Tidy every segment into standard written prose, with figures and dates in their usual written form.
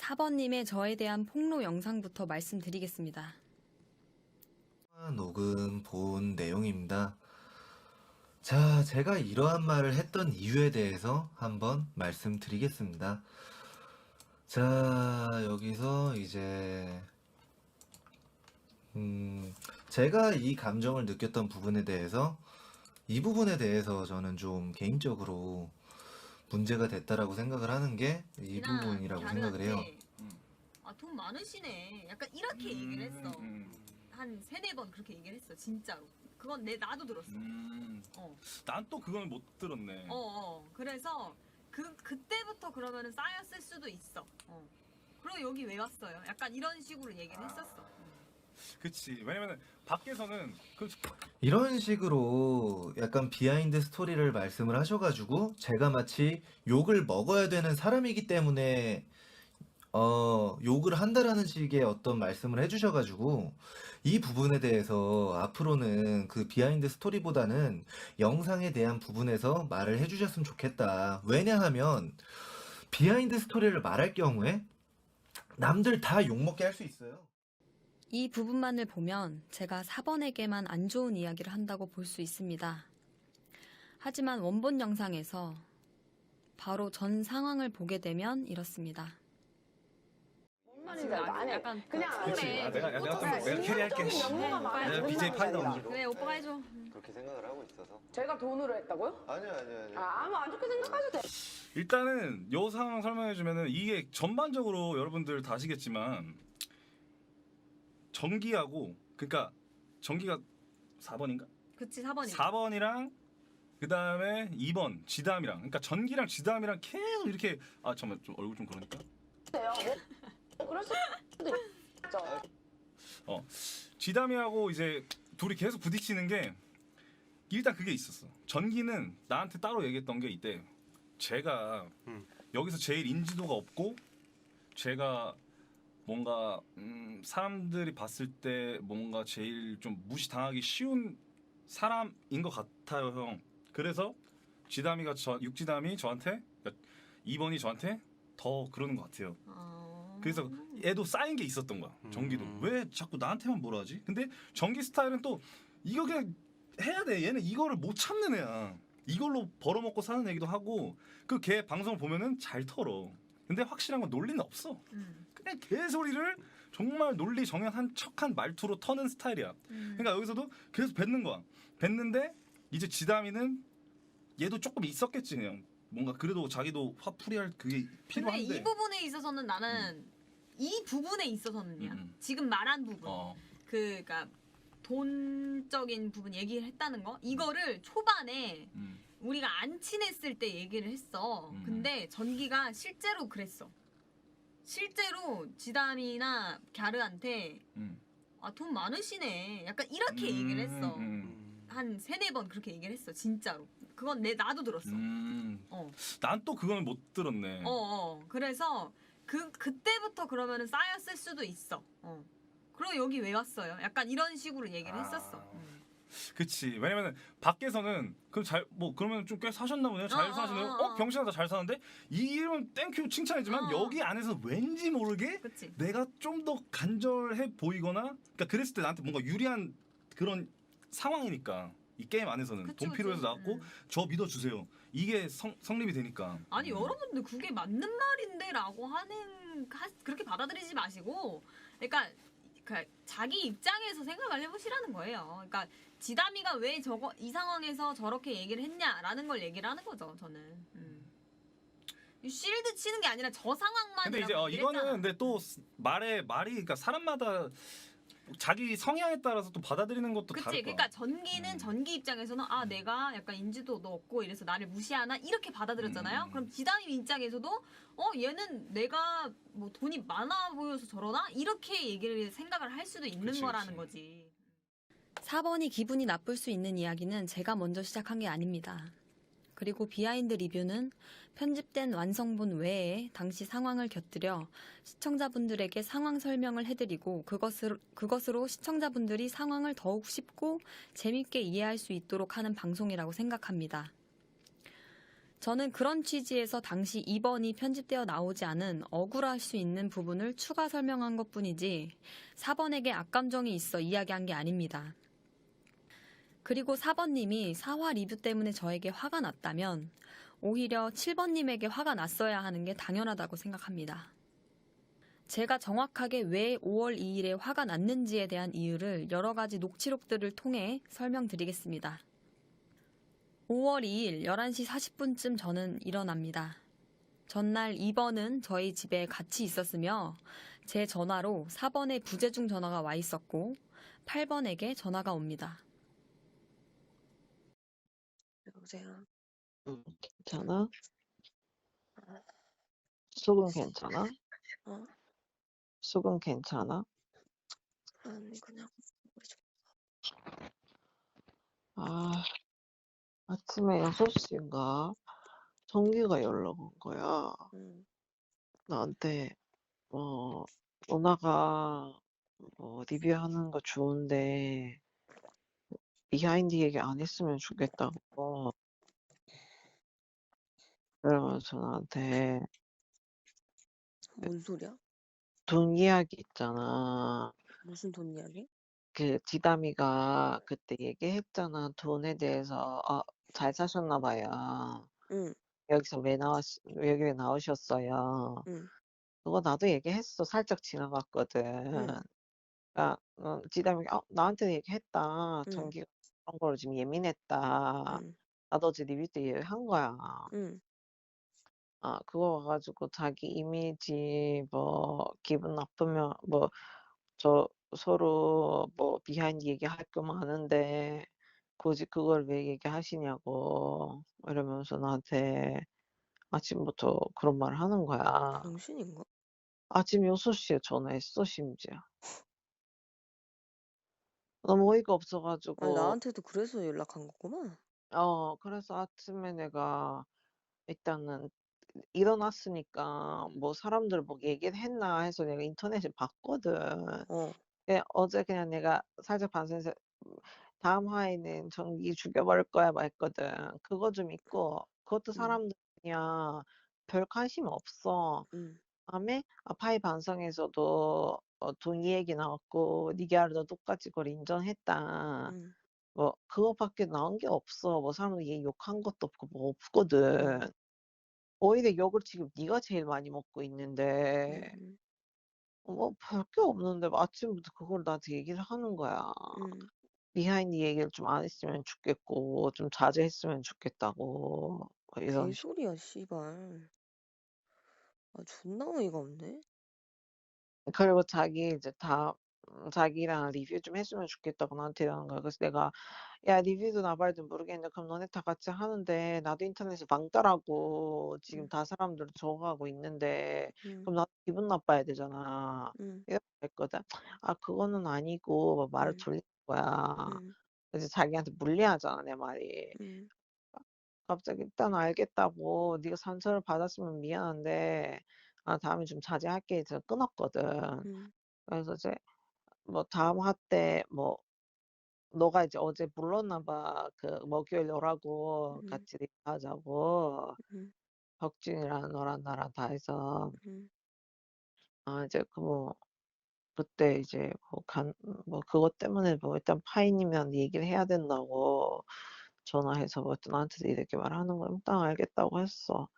4번님의 저에 대한 폭로 영상부터 말씀드리겠습니다. 녹음 본 내용입니다. 자, 제가 이러한 말을 했던 이유에 대해서 한번 말씀드리겠습니다. 자, 여기서 이제 제가 이 감정을 느꼈던 부분에 대해서 이 부분에 대해서 저는 좀 개인적으로 문제가 됐다라고 생각을 하는 게 이 부분이라고 생각을 해요. 아, 돈 많으시네. 약간 이렇게 얘기를 했어. 한 3-4번 그렇게 얘기를 했어. 진짜로. 그건 나도 들었어. 난 또 그건 못 들었네. 그래서 그때부터 그러면은 쌓였을 수도 있어. 그리고 여기 왜 왔어요? 약간 이런 식으로 얘기를 했었어. 그치. 왜냐면은 밖에서는 이런 식으로 약간 비하인드 스토리를 말씀을 하셔가지고 제가 마치 욕을 먹어야 되는 사람이기 때문에 욕을 한다라는 식의 어떤 말씀을 해주셔가지고 이 부분에 대해서 앞으로는 그 비하인드 스토리보다는 영상에 대한 부분에서 말을 해주셨으면 좋겠다. 왜냐하면 비하인드 스토리를 말할 경우에 남들 다 욕먹게 할 수 있어요. 이 부분만을 보면 제가 4번에게만 안 좋은 이야기를 한다고 볼 수 있습니다. 하지만 원본 영상에서 바로 전 상황을 보게 되면 이렇습니다. 말인지 알고. 약간 그냥 그치. 그래. 내가 캐리할게. 내가 BJ 파이다 오늘. 그래, 오빠가 해줘. 그렇게 생각을 하고 있어서. 제가 돈으로 했다고요? 아니요. 아무 안 좋게 생각하셔도 돼요. 일단은 요 상황 설명해주면은 이게 전반적으로 여러분들 다 아시겠지만 전기하고 그러니까 전기가 4번인가? 그치, 4번이. 4번이랑 그 다음에 2번 지담이랑 그러니까 전기랑 지담이랑 계속 이렇게 잠깐만 좀 얼굴 좀 그러니까 그럴 수도 있죠. 지담이하고 이제 둘이 계속 부딪히는 게 일단 그게 있었어. 전기는 나한테 따로 얘기했던 게 이때 제가 여기서 제일 인지도가 없고 제가 뭔가 사람들이 봤을 때 뭔가 제일 좀 무시당하기 쉬운 사람인 것 같아요, 형. 그래서 지담이가 육지담이 저한테 2번이 저한테 더 그러는 것 같아요. 그래서 얘도 쌓인 게 있었던 거야. 전기도 왜 자꾸 나한테만 뭐라 하지? 근데 전기 스타일은 또 이거 그냥 해야 돼. 얘는 이거를 못 참는 애야. 이걸로 벌어먹고 사는 얘기도 하고 그 걔 방송을 보면은 잘 털어. 근데 확실한 건 논리는 없어. 그냥 개소리를 정말 논리 정연한 척한 말투로 터는 스타일이야. 그러니까 여기서도 계속 뱉는 거야. 뱉는데 이제 지담이는 얘도 조금 있었겠지 그냥. 뭔가 그래도 자기도 화풀이할 그게 근데 필요한데. 이 부분에 있어서는 나는 이 부분에 있어서는요. 지금 말한 부분. 그러니까 돈적인 부분 얘기를 했다는 거. 이거를 초반에 우리가 안 친했을 때 얘기를 했어. 근데 전기가 실제로 그랬어. 실제로 지담이나 갸르한테 아, 돈 많으시네. 약간 이렇게 얘기를 했어. 한 3-4번 그렇게 얘기를 했어. 진짜로. 그건 나도 들었어. 난 또 그건 못 들었네. 그래서 그때부터 그러면은 쌓였을 수도 있어. 그리고 여기 왜 왔어요? 약간 이런 식으로 얘기를 했었어. 그치. 왜냐면은 밖에서는 그러면 좀 꽤 사셨나 보네요. 잘 사시네요. 병신아 다 잘 사는데 이 이름은 땡큐 칭찬이지만 여기 안에서 왠지 모르게 그치. 내가 좀 더 간절해 보이거나 그러니까 그랬을 때 나한테 뭔가 유리한 그런 상황이니까 이 게임 안에서는 그치, 돈 필요해서 그치. 나왔고 저 믿어주세요. 이게 성립이 되니까. 아니 여러분들 그게 맞는 말인데 라고 그렇게 받아들이지 마시고 그러니까 자기 입장에서 생각을 해보시라는 거예요. 그러니까 지담이가 왜 이 상황에서 저렇게 얘기를 했냐라는 걸 얘기를 하는 거죠. 저는 이 쉴드 치는 게 아니라 저 상황만. 근데 이제 이거는 근데 또 말이 그러니까 사람마다 자기 성향에 따라서 또 받아들이는 것도 다를 그치. 거야. 그러니까 전기는 전기 입장에서는 내가 약간 인지도도 없고 이래서 나를 무시하나 이렇게 받아들였잖아요. 그럼 지담이 입장에서도 얘는 내가 뭐 돈이 많아 보여서 저러나 이렇게 생각을 할 수도 있는 그치, 거라는 그치. 거지. 4번이 기분이 나쁠 수 있는 이야기는 제가 먼저 시작한 게 아닙니다. 그리고 비하인드 리뷰는 편집된 완성본 외에 당시 상황을 곁들여 시청자분들에게 상황 설명을 해드리고 그것으로 시청자분들이 상황을 더욱 쉽고 재밌게 이해할 수 있도록 하는 방송이라고 생각합니다. 저는 그런 취지에서 당시 2번이 편집되어 나오지 않은 억울할 수 있는 부분을 추가 설명한 것뿐이지 4번에게 악감정이 있어 이야기한 게 아닙니다. 그리고 4번님이 4화 리뷰 때문에 저에게 화가 났다면 오히려 7번님에게 화가 났어야 하는 게 당연하다고 생각합니다. 제가 정확하게 왜 5월 2일에 화가 났는지에 대한 이유를 여러 가지 녹취록들을 통해 설명드리겠습니다. 5월 2일 11시 40분쯤 저는 일어납니다. 전날 2번은 저희 집에 같이 있었으며 제 전화로 4번의 부재중 전화가 와 있었고 8번에게 전화가 옵니다. 여보세요. 괜찮아? 속은 괜찮아? 어? 속은 괜찮아? 아니 그냥 우리 좀 아, 아침에 6시인가 정기가 연락 온 거야. 나한테 누나가 리뷰하는 거 좋은데 비하인드 얘기 안 했으면 좋겠다고 그러면서 나한테 뭔 소리야? 돈 이야기 있잖아. 무슨 돈 이야기? 그 지담이가 그때 얘기했잖아. 돈에 대해서 잘 사셨나 봐요. 응, 여기서 여기 왜 나오셨어요? 응, 그거 나도 얘기했어. 살짝 지나갔거든. 응, 그러니까 지담이가 나한테 얘기했다. 응, 전기가 그런 거로 지금 예민했다. 응, 나도 어제 리뷰 때 얘기한 거야. 응. 그거 와가지고 자기 이미지 기분 나쁘면 서로 비하인드 얘기할 거 많은데 굳이 그걸 왜 얘기하시냐고 이러면서 나한테 아침부터 그런 말을 하는 거야. 당신인가? 아침 6시에 전화했어, 심지어. 너무 어이가 아니 없어가지고, 나한테도 그래서 연락한 거구만. 그래서 아침에 내가 일단은 일어났으니까 사람들 얘기를 했나 해서 내가 인터넷에 봤거든. 어, 어제 그냥 내가 살짝 반성해서 다음 화에는 전기 죽여버릴 거야 막 했거든. 그거 좀 있고, 그것도 응, 사람들 그냥 별 관심 없어. 응, 다음에 파이 반성에서도 돈 얘기 나왔고 니게하르도 똑같이 그걸 인정했다. 응, 그거밖에 나온 게 없어. 사람들 얘 욕한 것도 없고 응, 없거든. 오히려 욕을 지금 네가 제일 많이 먹고 있는데 응, 별게 없는데 아침부터 그걸 나한테 얘기를 하는 거야. 응. 비하인드 얘기를 좀 안 했으면 좋겠고 좀 자제했으면 좋겠다고 이런 개소리야, 씨발. 아, 존나 어이가 없네. 그리고 자기 이제 자기랑 리뷰 좀 했으면 좋겠다고 나한테 이러는 거야. 그래서 내가 야 리뷰도 나발도 모르겠는데 그럼 너네 다 같이 하는데 나도 인터넷에 망더라고 지금 응, 다 사람들 저거하고 있는데 응, 그럼 나도 기분 나빠야 되잖아. 응, 이렇게 했거든. 그거는 아니고 막 말을 응, 돌린 거야. 응, 그래서 자기한테 불리하잖아 내 말이. 응, 갑자기 일단 알겠다고 네가 상처를 받았으면 미안한데 다음에 좀 자제할게 해서 끊었거든. 응, 그래서 이제 다음 화 때 너가 이제 어제 불렀나 봐. 그 목요일 오라고 응, 같이 리뷰하자고. 응, 덕진이랑 너랑 나랑 다 해서 응. 이제 그때 이제 그것 때문에 일단 파이님이랑 얘기를 해야 된다고 전화해서 나한테도 이렇게 말하는 거야. 일단 알겠다고 했어.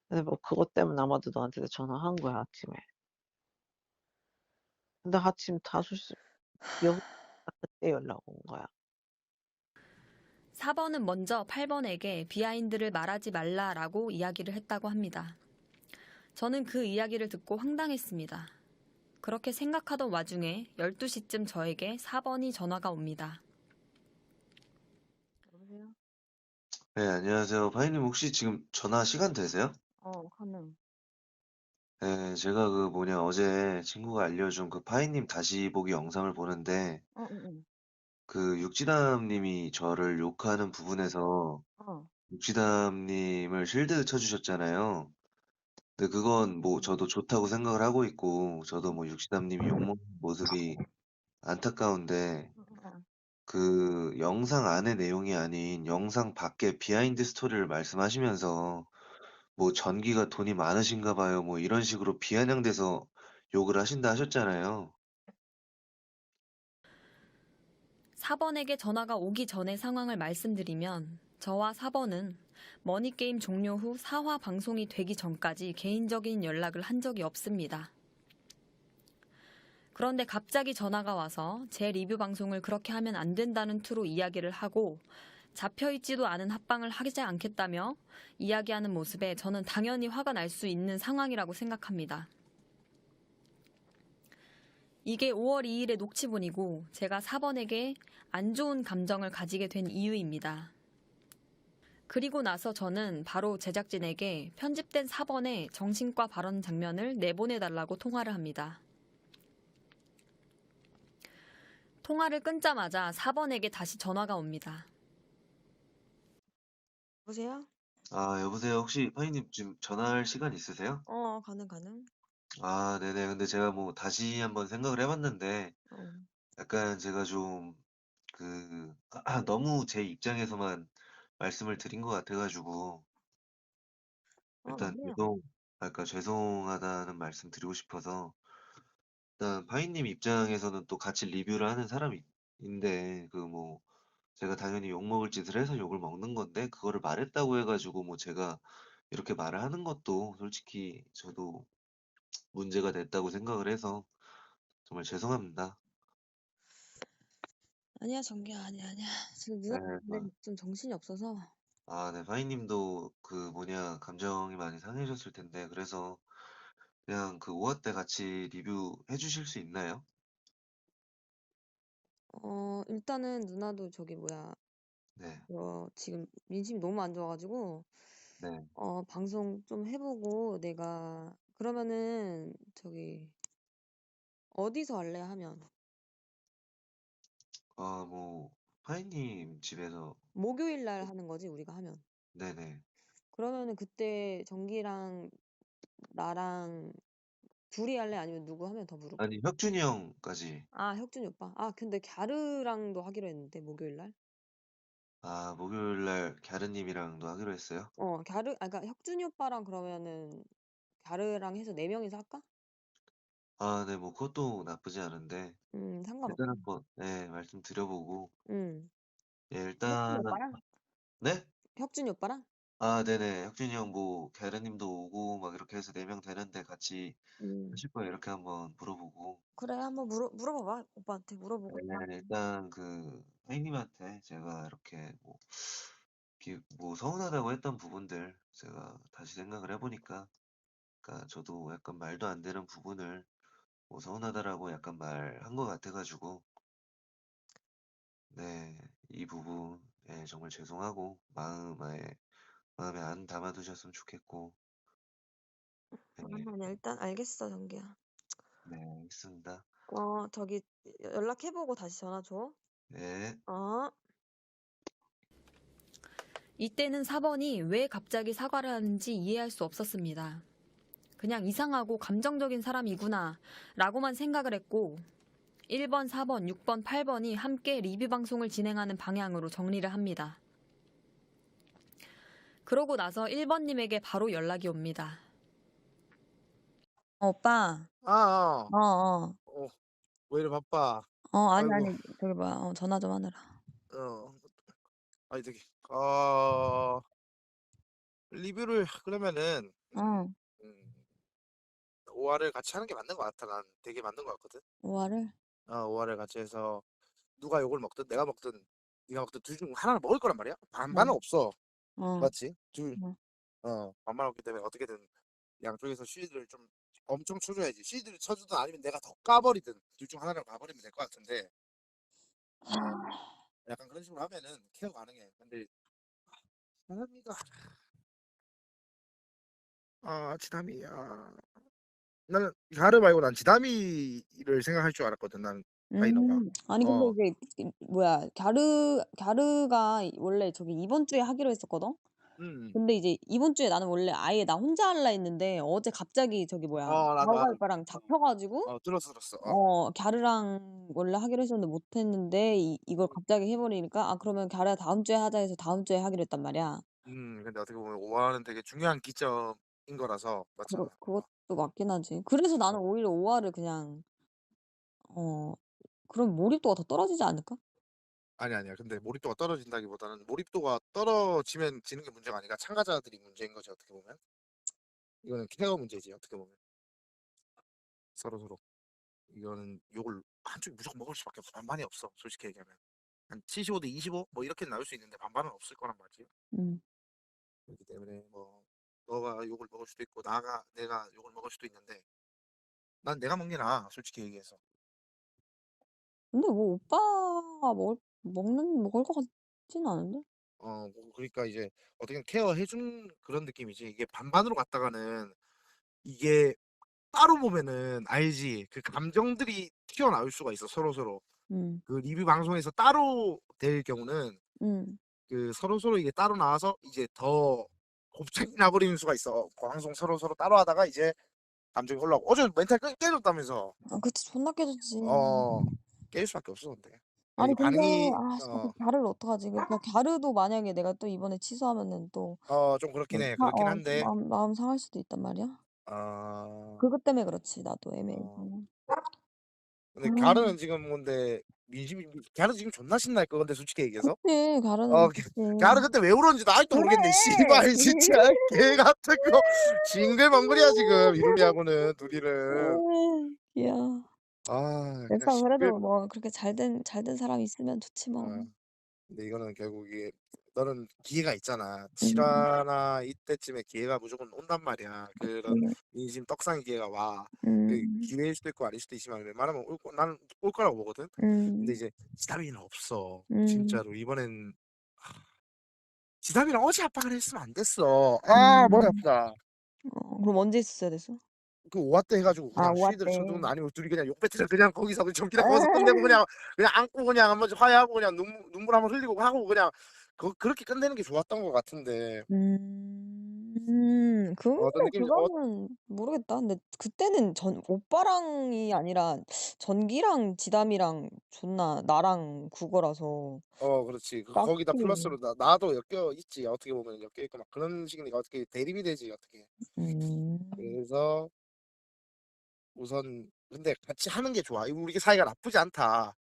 근데 그것 때문에 아마도 너한테 전화한 거야 아침에. 근데 아침 5시 6시 그때 연락 온 거야. 4번은 먼저 8번에게 비하인드를 말하지 말라라고 이야기를 했다고 합니다. 저는 그 이야기를 듣고 황당했습니다. 그렇게 생각하던 와중에 12시쯤 저에게 4번이 전화가 옵니다. 여보세요? 네, 안녕하세요. 파이님 혹시 지금 전화 시간 되세요? 가능. 네, 제가 어제 친구가 알려준 그 파이님 다시 보기 영상을 보는데 응. 그 육지담님이 저를 욕하는 부분에서 육지담님을 실드 쳐주셨잖아요. 근데 그건 저도 좋다고 생각을 하고 있고 저도 육지담님이 욕먹는 모습이 안타까운데 그 영상 안의 내용이 아닌 영상 밖의 비하인드 스토리를 말씀하시면서 뭐 "전기가 돈이 많으신가 봐요." 뭐 이런 식으로 비아냥대서 욕을 하신다 하셨잖아요. 4번에게 전화가 오기 전의 상황을 말씀드리면 저와 4번은 머니게임 종료 후 4화 방송이 되기 전까지 개인적인 연락을 한 적이 없습니다. 그런데 갑자기 전화가 와서 제 리뷰 방송을 그렇게 하면 안 된다는 투로 이야기를 하고 잡혀있지도 않은 합방을 하지 않겠다며 이야기하는 모습에 저는 당연히 화가 날 수 있는 상황이라고 생각합니다. 이게 5월 2일의 녹취본이고 제가 4번에게 안 좋은 감정을 가지게 된 이유입니다. 그리고 나서 저는 바로 제작진에게 편집된 4번의 정신과 발언 장면을 내보내달라고 통화를 합니다. 통화를 끊자마자 4번에게 다시 전화가 옵니다. 여보세요? 아 여보세요. 혹시 파이님 지금 전화할 시간 있으세요? 가능. 아 네네. 근데 제가 뭐 다시 한번 생각을 해 봤는데 어. 약간 제가 좀 그 너무 제 입장에서만 말씀을 드린 것 같아 가지고 일단 아니야. 죄송하다는 말씀 드리고 싶어서 일단 파이님 입장에서는 또 같이 리뷰를 하는 사람이 인데 그 뭐 제가 당연히 욕먹을 짓을 해서 욕을 먹는 건데 그거를 말했다고 해 가지고 뭐 제가 이렇게 말을 하는 것도 솔직히 저도 문제가 됐다고 생각을 해서 정말 죄송합니다. 아니야, 정규야. 아니야. 지금 네. 누나 근데 좀 정신이 없어서. 네. 파이님도 그 뭐냐 감정이 많이 상해졌을 텐데 그래서 그냥 그 5화 때 같이 리뷰해 주실 수 있나요? 일단은 누나도 저기 뭐야. 네. 지금 민심이 너무 안 좋아가지고 네. 방송 좀 해보고 내가 그러면은 저기 어디서 할래 하면 뭐 파이님 집에서 목요일 날 하는 거지 우리가 하면. 네네. 그러면은 그때 정기랑 나랑 둘이 할래 아니면 누구 하면 더 물어봐. 아니 혁준이 형까지. 혁준이 오빠. 근데 갸르랑도 하기로 했는데 목요일 날. 목요일 날 갸르님이랑도 하기로 했어요? 그러니까 혁준이 오빠랑 그러면은 갸르랑 해서 4명이서 할까? 네. 뭐 그것도 나쁘지 않은데 상관없어. 일단 한번 네 말씀드려 보고 응. 예 혁준이 일단 오빠랑? 네? 혁준이 오빠랑? 네네. 혁준이 형 뭐 갸르님도 오고 막 이렇게 해서 4명 되는데 같이 음. 하실 거예요? 이렇게 한번 물어보고 그래, 한번 물어봐봐. 오빠한테 물어보고 네 나한테. 일단 그 A님한테 제가 이렇게 뭐 서운하다고 했던 부분들 제가 다시 생각을 해 보니까 그러니까 저도 약간 말도 안 되는 부분을 뭐 서운하다라고 약간 말한 것 같아 가지고 네 이 부분에 정말 죄송하고 마음에 안 담아 두셨으면 좋겠고 네. 아니, 일단 알겠어, 정기야. 네 알겠습니다. 저기 연락해보고 다시 전화 줘. 네. 어? 이때는 4번이 왜 갑자기 사과를 하는지 이해할 수 없었습니다. 그냥 이상하고 감정적인 사람이구나 라고만 생각을 했고 1번, 4번, 6번, 8번이 함께 리뷰 방송을 진행하는 방향으로 정리를 합니다. 그러고 나서 1번님에게 바로 연락이 옵니다. 오빠. 아, 어, 어. 왜 이래 바빠? 아니, 아이고, 저기 뭐야. 전화 좀 하느라. 어, 아니 되게, 리뷰를 그러면은, 응. 5화를 같이 하는 게 맞는 것 같아. 난 되게 맞는 것 같거든. 5화를? 5화를 같이 해서 누가 욕을 먹든 내가 먹든 네가 먹든 둘 중 하나를 먹을 거란 말이야. 반반은 어. 없어. 어. 맞지? 응. 반반 없기 때문에 어떻게든 양쪽에서 시드를 좀 엄청 쳐줘야지. 시드를 쳐주든 아니면 내가 더 까버리든 둘 중 하나를 가버리면 될 것 같은데 약간 그런 식으로 하면은 케어 가능해. 근데 사람이가 지담이 나는 가르 말고 난 지담이를 생각할 줄 알았거든. 난 파이너가. 아니 근데 어, 이게 뭐야 갸르가 원래 저기 이번 주에 하기로 했었거든. 음, 근데 이제 이번 주에 나는 원래 아예 나 혼자 할라 했는데 어제 갑자기 저기 뭐야 나도 가오가 나도 오빠랑 잡혀가지고 들었어. 갸르랑 원래 하기로 했었는데 못했는데 이걸 갑자기 해버리니까 그러면 갸르 다음 주에 하자 해서 다음 주에 하기로 했단 말이야. 근데 어떻게 보면 5화는 되게 중요한 기점인 거라서 맞잖아. 그것도 맞긴 하지. 그래서 나는 어. 오히려 5화를 그냥 그럼 몰입도가 더 떨어지지 않을까? 아니야. 근데 몰입도가 떨어진다기보다는 몰입도가 떨어지면 지는 게 문제가 아니라 참가자들이 문제인 거지 어떻게 보면. 이거는 케어 문제지 어떻게 보면. 서로. 이거는 욕을 한쪽이 무조건 먹을 수밖에 없어. 반반이 없어. 솔직히 얘기하면. 한 75대 25 뭐 이렇게 나올 수 있는데 반반은 없을 거란 말이지. 음. 그렇기 때문에 뭐 너가 욕을 먹을 수도 있고 내가 욕을 먹을 수도 있는데 난 내가 먹는 게 나아. 솔직히 얘기해서. 근데 뭐 오빠가 먹을 것 같지는 않은데? 그러니까 이제 어떻게 케어해 준 그런 느낌이지. 이게 반반으로 갔다가는 이게 따로 보면은 알지. 그 감정들이 튀어나올 수가 있어. 서로. 음. 그 리뷰 방송에서 따로 될 경우는 음. 그 서로 이게 따로 나와서 이제 더 곱창이 나버리는 수가 있어. 방송 서로 따로 하다가 이제 감정이 올라오고. 어제 멘탈 깨졌다면서. 그치. 존나 깨졌지. 깰 수밖에 없어 근데. 아니 이게 근데 반응이 자꾸 갸르를 어떡하지? 갸르도 만약에 내가 또 이번에 취소하면은 또 좀 뭐 그렇긴 한데 마음 상할 수도 있단 말이야. 어, 그것 때문에 그렇지. 나도 애매해서. 어. 근데 아, 갸르는 지금 근데 갸르 지금 존나 신날 거 근데 솔직히 얘기해서 그치. 갸르는 갸르 그치. 그때 왜 울었는지도 아직도 그래. 모르겠네. 씨발 진짜 개 같은 거 징글벙글이야 지금 이루리하고는 둘이는. 귀여워. 그냥 일단 그래도 뭐 그렇게 잘된 사람 있으면 좋지 뭐. 근데 이거는 결국 이게 너는 기회가 있잖아. 음. 7화나 이때쯤에 기회가 무조건 온단 말이야. 그런 음. 민심 떡상의 기회가 와. 그 음. 기회일 수도 있고 아닐 수도 있지만 웬만하면 나는 올 거라고 보거든. 근데 음. 이제 지담이는 없어. 음. 진짜로 이번엔 지담이랑 어제 압박을 했으면 안 됐어. 머리 음. 아프다. 그럼 언제 있었어야 됐어? 그 5화 때 해가지고 그냥 5화 쉬이들 때. 쳐두는 아니고 둘이 그냥 욕 배틀을 그냥 거기서 전기장 거기서 끝내고 그냥 안고 그냥 한번 화해하고 그냥 눈물 한번 흘리고 하고 그냥 그렇게 끝내는 게 좋았던 것 같은데. 어떤 근데 느낌인지 그거는 모르겠다. 근데 그때는 오빠랑이 아니라 전기랑 지담이랑 존나 나랑 국어라서 그렇지. 거기다 딱히. 플러스로 나도 엮여 있지. 어떻게 보면 엮여 있고 막 그런 식이니까 어떻게 대립이 되지 어떻게. 음. 그래서 우선 근데 같이 하는 게 좋아. 우리 사이가 나쁘지 않다.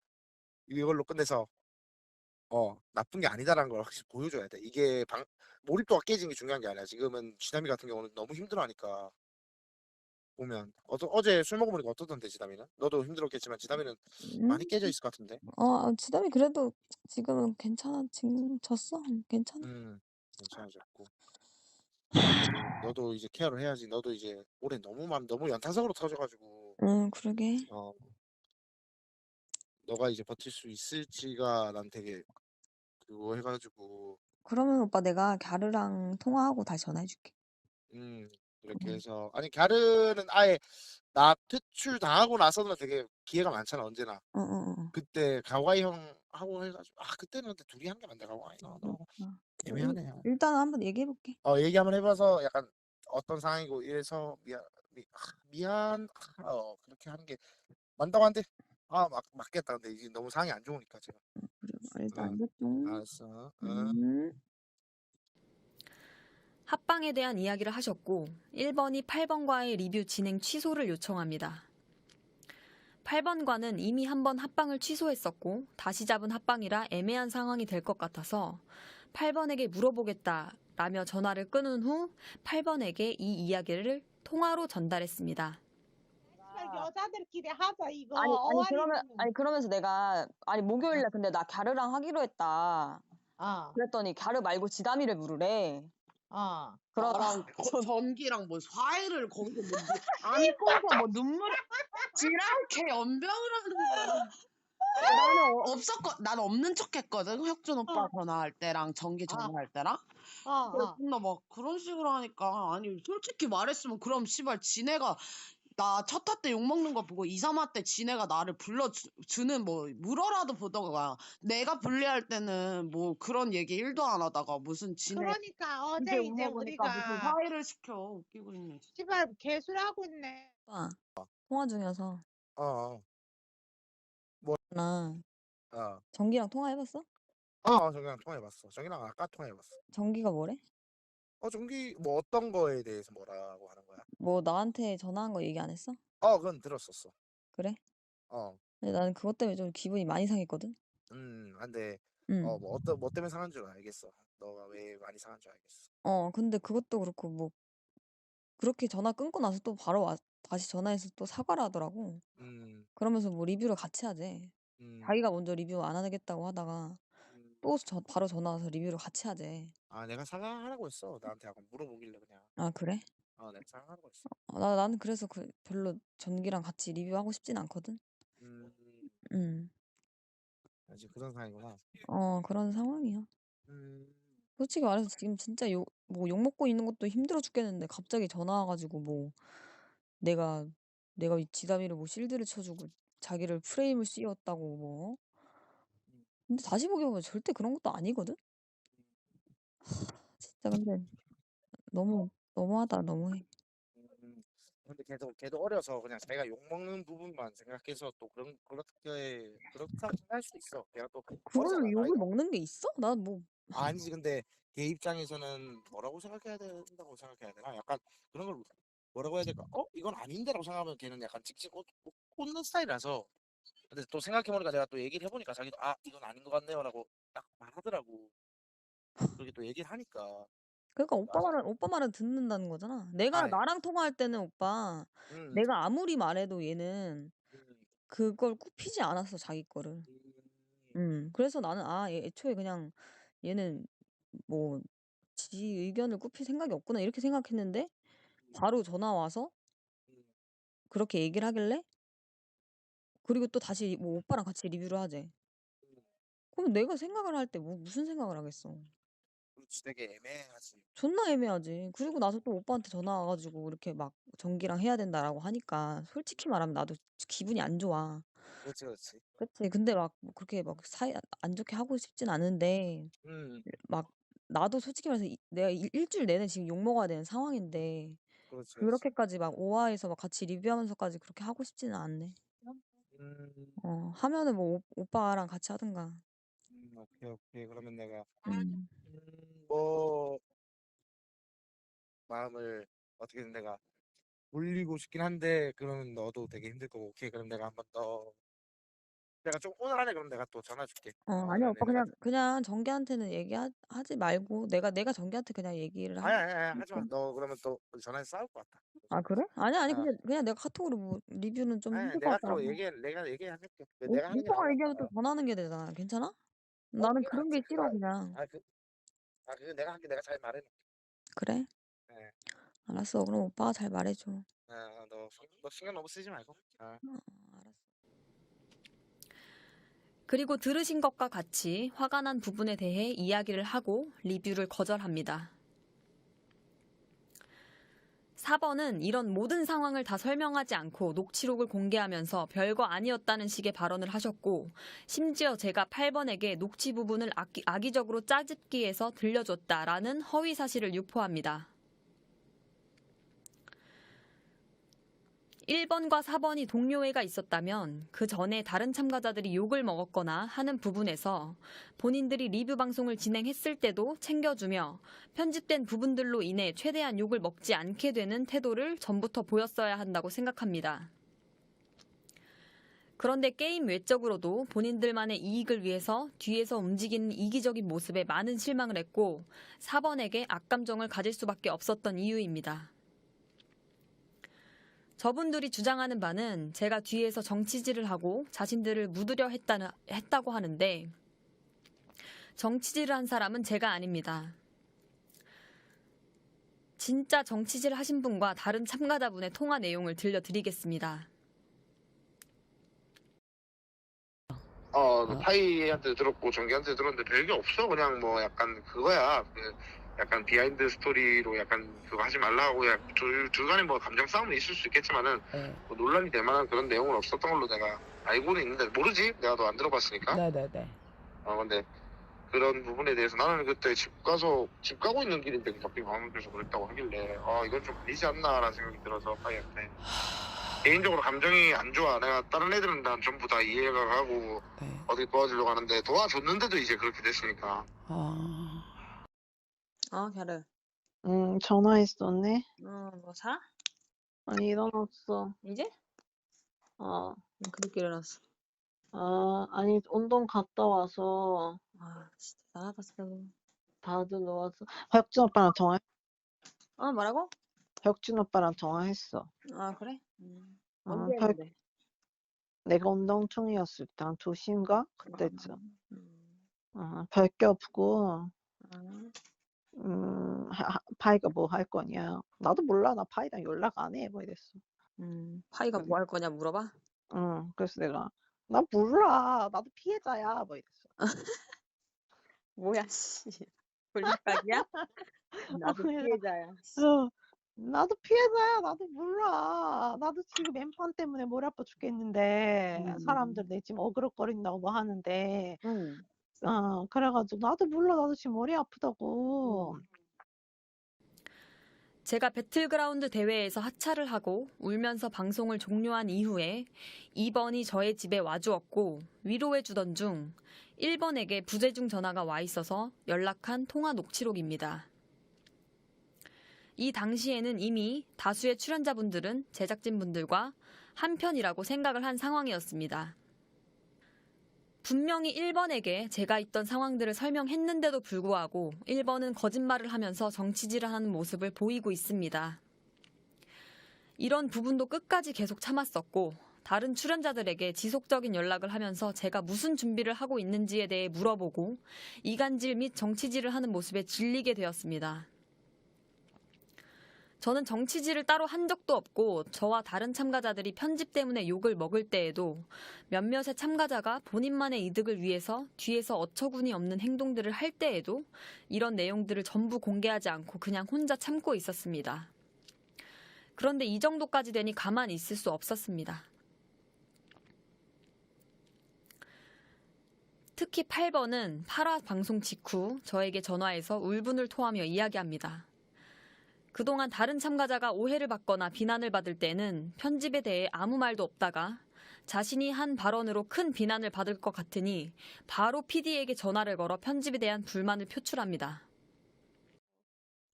이걸로 끝내서 나쁜 게 아니다라는 걸 확실히 보여줘야 돼. 이게 몰입도가 깨지는 게 중요한 게 아니야. 지금은 지담이 같은 경우는 너무 힘들어하니까 보면 어제 술 먹어보니까 어떻던데 지담이는? 너도 힘들었겠지만 지담이는 많이 음. 깨져 있을 것 같은데. 지담이 그래도 지금은 괜찮아. 지금 졌어. 괜찮아. 괜찮아졌고. 너도 이제 케어를 해야지. 너도 이제 올해 너무 연타석으로 터져가지고 그러게. 너가 이제 버틸 수 있을지가 난 되게 그거 해가지고 그러면 오빠 내가 갸르랑 통화하고 다시 전화해줄게. 그렇게 해서 아니 갸르는 아예 나 퇴출 당하고 나서는 되게 기회가 많잖아 언제나. 그때 가와이 형 하고 해가지고 그때는 근데 둘이 한 게 맞네. 가와이 너 애매하네. 일단 한번 얘기해볼게. 얘기 한번 해봐서 약간 어떤 상황이고 이래서 미안 그렇게 하는 게 맞다고 한데 맞겠다. 근데 이게 너무 상황이 안 좋으니까 제가. 그래, 일단 응, 알겠죠. 알았어. 합방에 대한 이야기를 하셨고 1번이 8번과의 리뷰 진행 취소를 요청합니다. 8번과는 이미 한번 합방을 취소했었고 다시 잡은 합방이라 애매한 상황이 될 것 같아서 8번에게 물어보겠다라며 전화를 끊은 후 8번에게 이 이야기를 통화로 전달했습니다. 여자들끼리 하자 이거. 그러면서 내가 목요일날 근데 나 갸르랑 하기로 했다. 그랬더니 갸르 말고 지담이를 물으래. 나랑 전기랑 뭐 화해를 거기서 뭐 안고서 뭐 눈물 지랄게 연병을 하는 거야. 나는 없는 척했거든. 혁준 오빠 전화할 때랑 전기 전화할 때랑. 근데 막 그런 식으로 하니까 아니 솔직히 말했으면 그럼 씨발 지네가 나 첫 화 때 욕먹는 거 보고 2, 3화 때 지네가 나를 불러주는 뭐 물어라도 보던가. 내가 불리할 때는 뭐 그런 얘기 1도 안 하다가 무슨 지네 그러니까 어제 이제 이제 욕먹으니까 무슨 우리가 화해를 시켜. 웃기고 있네. 씨발 개술하고 있네. 오빠 통화 중이어서 어. 나 어. 전기랑 통화해봤어? 정기랑 통화해봤어. 정기랑 아까 통화해봤어. 전기가 뭐래? 전기 뭐 어떤 거에 대해서 뭐라고 하는 거야? 뭐 나한테 전화한 거 얘기 안 했어? 그건 들었었어. 그래? 어. 근데 나는 그것 때문에 좀 기분이 많이 상했거든. 근데 응. 뭐 때문에 상한 줄 알겠어. 너가 왜 많이 상한 줄 알겠어. 근데 그것도 그렇고 뭐 그렇게 전화 끊고 나서 또 바로 다시 전화해서 또 사과를 하더라고. 음, 그러면서 뭐 리뷰를 같이 하재. 음, 자기가 먼저 리뷰 안 하겠다고 하다가 음. 또 바로 전화 와서 리뷰를 같이 하재. 내가 사과하라고 했어. 나한테 약간 물어보길래 그냥. 아, 그래? 내가 사과하라고 했어. 나는 그래서 별로 전기랑 같이 리뷰하고 싶진 않거든. 음, 음. 이제 그런 상황이구나. 그런 상황이야. 음, 솔직히 말해서 지금 진짜 뭐 욕 먹고 있는 것도 힘들어 죽겠는데 갑자기 전화 와가지고 뭐 내가 지담이를 뭐 실드를 쳐주고 자기를 프레임을 씌웠다고 뭐. 근데 다시 보기 보면 절대 그런 것도 아니거든? 진짜 근데 너무하다, 너무해. 근데 걔도 어려서 그냥 자기가 욕 먹는 부분만 생각해서 또 그렇다고 생각할 수도 있어. 걔가 또 그걸로 어리잖아, 욕을 나이가. 먹는 게 있어? 난 뭐, 아니지, 근데 걔 입장에서는 뭐라고 생각해야 된다고 생각해야 되나? 약간 그런 걸 뭐라고 해야 될까? 이건 아닌데라고 생각하면 걔는 약간 찍찍 꽂는 스타일이라서. 근데 또 생각해보니까 내가 또 얘기를 해보니까 자기도 이건 아닌 것 같네요라고 딱 말하더라고. 그렇게 또 얘기를 하니까. 그러니까 아직 오빠 말은 듣는다는 거잖아. 아, 나랑 통화할 때는 오빠, 음, 내가 아무리 말해도 얘는 음, 그걸 굽히지 않았어, 자기 거를. 그래서 나는, 애초에 그냥 얘는 뭐, 지 의견을 굽힐 생각이 없구나, 이렇게 생각했는데, 바로 전화 와서 음, 그렇게 얘기를 하길래, 그리고 또 다시 뭐 오빠랑 같이 리뷰를 하재. 그럼 내가 생각을 할 때 무슨 생각을 하겠어. 그렇지, 되게 애매하지. 존나 애매하지. 그리고 나서 또 오빠한테 전화 와가지고 이렇게 막 전기랑 해야 된다라고 하니까 솔직히 말하면 나도 기분이 안 좋아. 그렇지, 그렇지. 그치? 근데 막뭐 그렇게 막 사이 안 좋게 하고 싶진 않은데 음, 막 나도 솔직히 말해서 내가 일주일 내내 지금 욕 먹어야 되는 상황인데 그렇지, 그렇지. 그렇게까지 막 오화해서 막 같이 리뷰하면서까지 그렇게 하고 싶지는 않네. 음, 하면은 뭐 오빠랑 같이 하든가. 오케이, 오케이. 그러면 내가 음. 뭐 마음을 어떻게든 내가 돌리고 싶긴 한데 그러면 너도 되게 힘들 거고. 오케이, 그럼 내가 한번 더 내가 좀 오늘 안에 그럼 내가 또 전화 줄게. 아니야, 오늘 오빠 내가 그냥 정기한테는 얘기하지 말고 내가 정기한테 그냥 얘기를 아니, 하지 마. 할게. 너 그러면 또 전화해서 싸울 것 같아. 아, 그래? 아니, 아, 그냥 내가 카톡으로 뭐 리뷰는 좀 힘들 것 내가 또 같더라고. 내가 얘기할게. 내가 하는 게 오빠가 나은 것 얘기하면 또 같아. 전화하는 게 되잖아. 괜찮아? 나는 그게 그런 게 낫지. 싫어, 그냥. 그거 내가 할게. 내가 잘 말해. 그래? 네. 알았어. 그럼 오빠가 잘 말해줘. 너 신경 너무 쓰지 말고. 알았어. 그리고 들으신 것과 같이 화가 난 부분에 대해 이야기를 하고 리뷰를 거절합니다. 4번은 이런 모든 상황을 다 설명하지 않고 녹취록을 공개하면서 별거 아니었다는 식의 발언을 하셨고, 심지어 제가 8번에게 녹취 부분을 악의적으로 짜집기해서 들려줬다라는 허위 사실을 유포합니다. 1번과 4번이 동료회가 있었다면 그 전에 다른 참가자들이 욕을 먹었거나 하는 부분에서 본인들이 리뷰 방송을 진행했을 때도 챙겨주며 편집된 부분들로 인해 최대한 욕을 먹지 않게 되는 태도를 전부터 보였어야 한다고 생각합니다. 그런데 게임 외적으로도 본인들만의 이익을 위해서 뒤에서 움직이는 이기적인 모습에 많은 실망을 했고 4번에게 악감정을 가질 수밖에 없었던 이유입니다. 저분들이 주장하는 바는 제가 뒤에서 정치질을 하고 자신들을 묻으려 했다고 하는데 정치질을 한 사람은 제가 아닙니다. 진짜 정치질 하신 분과 다른 참가자분의 통화 내용을 들려드리겠습니다. 타이한테 들었고 정기한테 들었는데 별게 없어. 그냥 뭐 약간 그거야. 약간 비하인드 스토리로 약간 그거 하지 말라고 둘간에 뭐 감정 싸움은 있을 수 있겠지만은 뭐 논란이 될 만한 그런 내용은 없었던 걸로 내가 알고는 있는데 모르지. 내가 더 안 들어봤으니까. 네네네. 근데 그런 부분에 대해서 나는 그때 집 가고 있는 길인데 갑자기 방문해서 그랬다고 하길래 이건 좀 아니지 않나라는 생각이 들어서 타이한테 개인적으로 감정이 안 좋아. 내가 다른 애들은 난 전부 다 이해가 가고 어떻게 도와주려고 하는데 도와줬는데도 이제 그렇게 됐으니까. 갸르. 전화했었네. 뭐 자? 아니, 일어났어. 이제? 어, 그렇게 일어났어. 아니, 운동 갔다 와서 진짜 나가봤어. 다들 누웠어. 혁준 오빠랑 뭐라고? 혁준 오빠랑 통화했어. 그래? 어, 언제 혁, 했는데? 내가 운동 중이었을 때 한 2시인가? 그때쯤. 별게 없고, 아, 파이가 뭐 할 거냐. 나도 몰라. 나 파이랑 연락 안 해. 뭐 이랬어. 파이가 뭐 할 거냐 물어봐? 그래서 내가, 나 몰라. 나도 피해자야. 뭐 이랬어. 뭐야, 씨. 불닭각이야? 나도 피해자야. 나도 피해자야. 나도 몰라. 나도 지금 엠판 때문에 머리 아파 죽겠는데, 사람들 내 지금 어그럭거린다고 뭐 하는데, 그래가지고 나도 몰라. 나도 지금 머리 아프다고. 제가 배틀그라운드 대회에서 하차를 하고 울면서 방송을 종료한 이후에 2번이 저의 집에 와주었고 위로해주던 중 1번에게 부재중 전화가 와 있어서 연락한 통화 녹취록입니다. 이 당시에는 이미 다수의 출연자분들은 제작진분들과 한편이라고 생각을 한 상황이었습니다. 분명히 1번에게 제가 있던 상황들을 설명했는데도 불구하고 1번은 거짓말을 하면서 정치질을 하는 모습을 보이고 있습니다. 이런 부분도 끝까지 계속 참았었고 다른 출연자들에게 지속적인 연락을 하면서 제가 무슨 준비를 하고 있는지에 대해 물어보고 이간질 및 정치질을 하는 모습에 질리게 되었습니다. 저는 정치질을 따로 한 적도 없고 저와 다른 참가자들이 편집 때문에 욕을 먹을 때에도 몇몇의 참가자가 본인만의 이득을 위해서 뒤에서 어처구니 없는 행동들을 할 때에도 이런 내용들을 전부 공개하지 않고 그냥 혼자 참고 있었습니다. 그런데 이 정도까지 되니 가만히 있을 수 없었습니다. 특히 8번은 8화 방송 직후 저에게 전화해서 울분을 토하며 이야기합니다. 그동안 다른 참가자가 오해를 받거나 비난을 받을 때는 편집에 대해 아무 말도 없다가 자신이 한 발언으로 큰 비난을 받을 것 같으니 바로 PD에게 전화를 걸어 편집에 대한 불만을 표출합니다.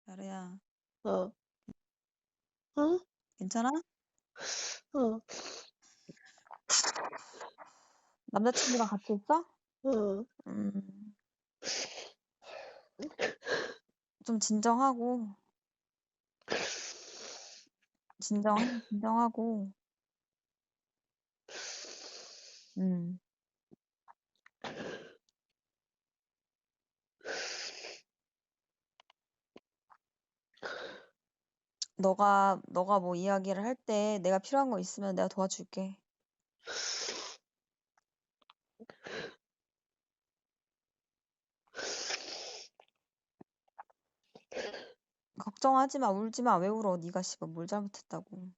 야래야, 어, 괜찮아? 어, 남자친구랑 같이 있어? 어. 좀 진정하고. 진정하고. 너가 뭐 이야기를 할 때 내가 필요한 거 있으면 내가 도와줄게. 걱정하지 마, 울지 마. 왜 울어? 네가 씨발 뭘 잘못했다고.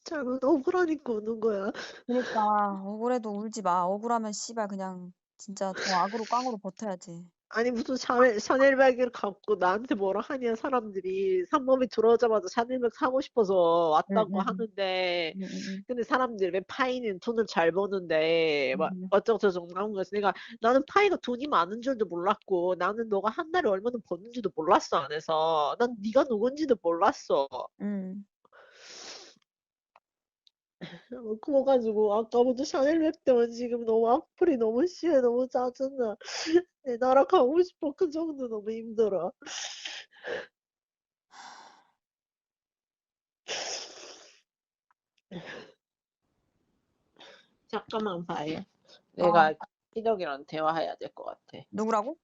잘못 억울하니까 우는 거야. 그러니까 억울해도 울지 마. 억울하면 씨발 그냥 진짜 더 악으로 깡으로 버텨야지. 아니 무슨 샤넬백을 갖고 나한테 뭐라 하냐 사람들이 산모이 들어오자마자 샤넬백 사고 싶어서 왔다고 하는데 근데 사람들이 왜 파이는 돈을 잘 버는데 막 어쩌고저쩌고 나온 거였어. 나는 파이가 돈이 많은 줄도 몰랐고 나는 너가 한 달에 얼마나 버는지도 몰랐어 안에서. 난 네가 누군지도 몰랐어. 그래가지고 아까부터 샤넬백 때문에 지금 너무 악플이 너무 심해. 너무 짜증나. 내 나라 가고 싶어. 그 정도 너무 힘들어. 잠깐만 봐요. 내가 김시덕이랑 대화해야 될 것 같아. 누구라고?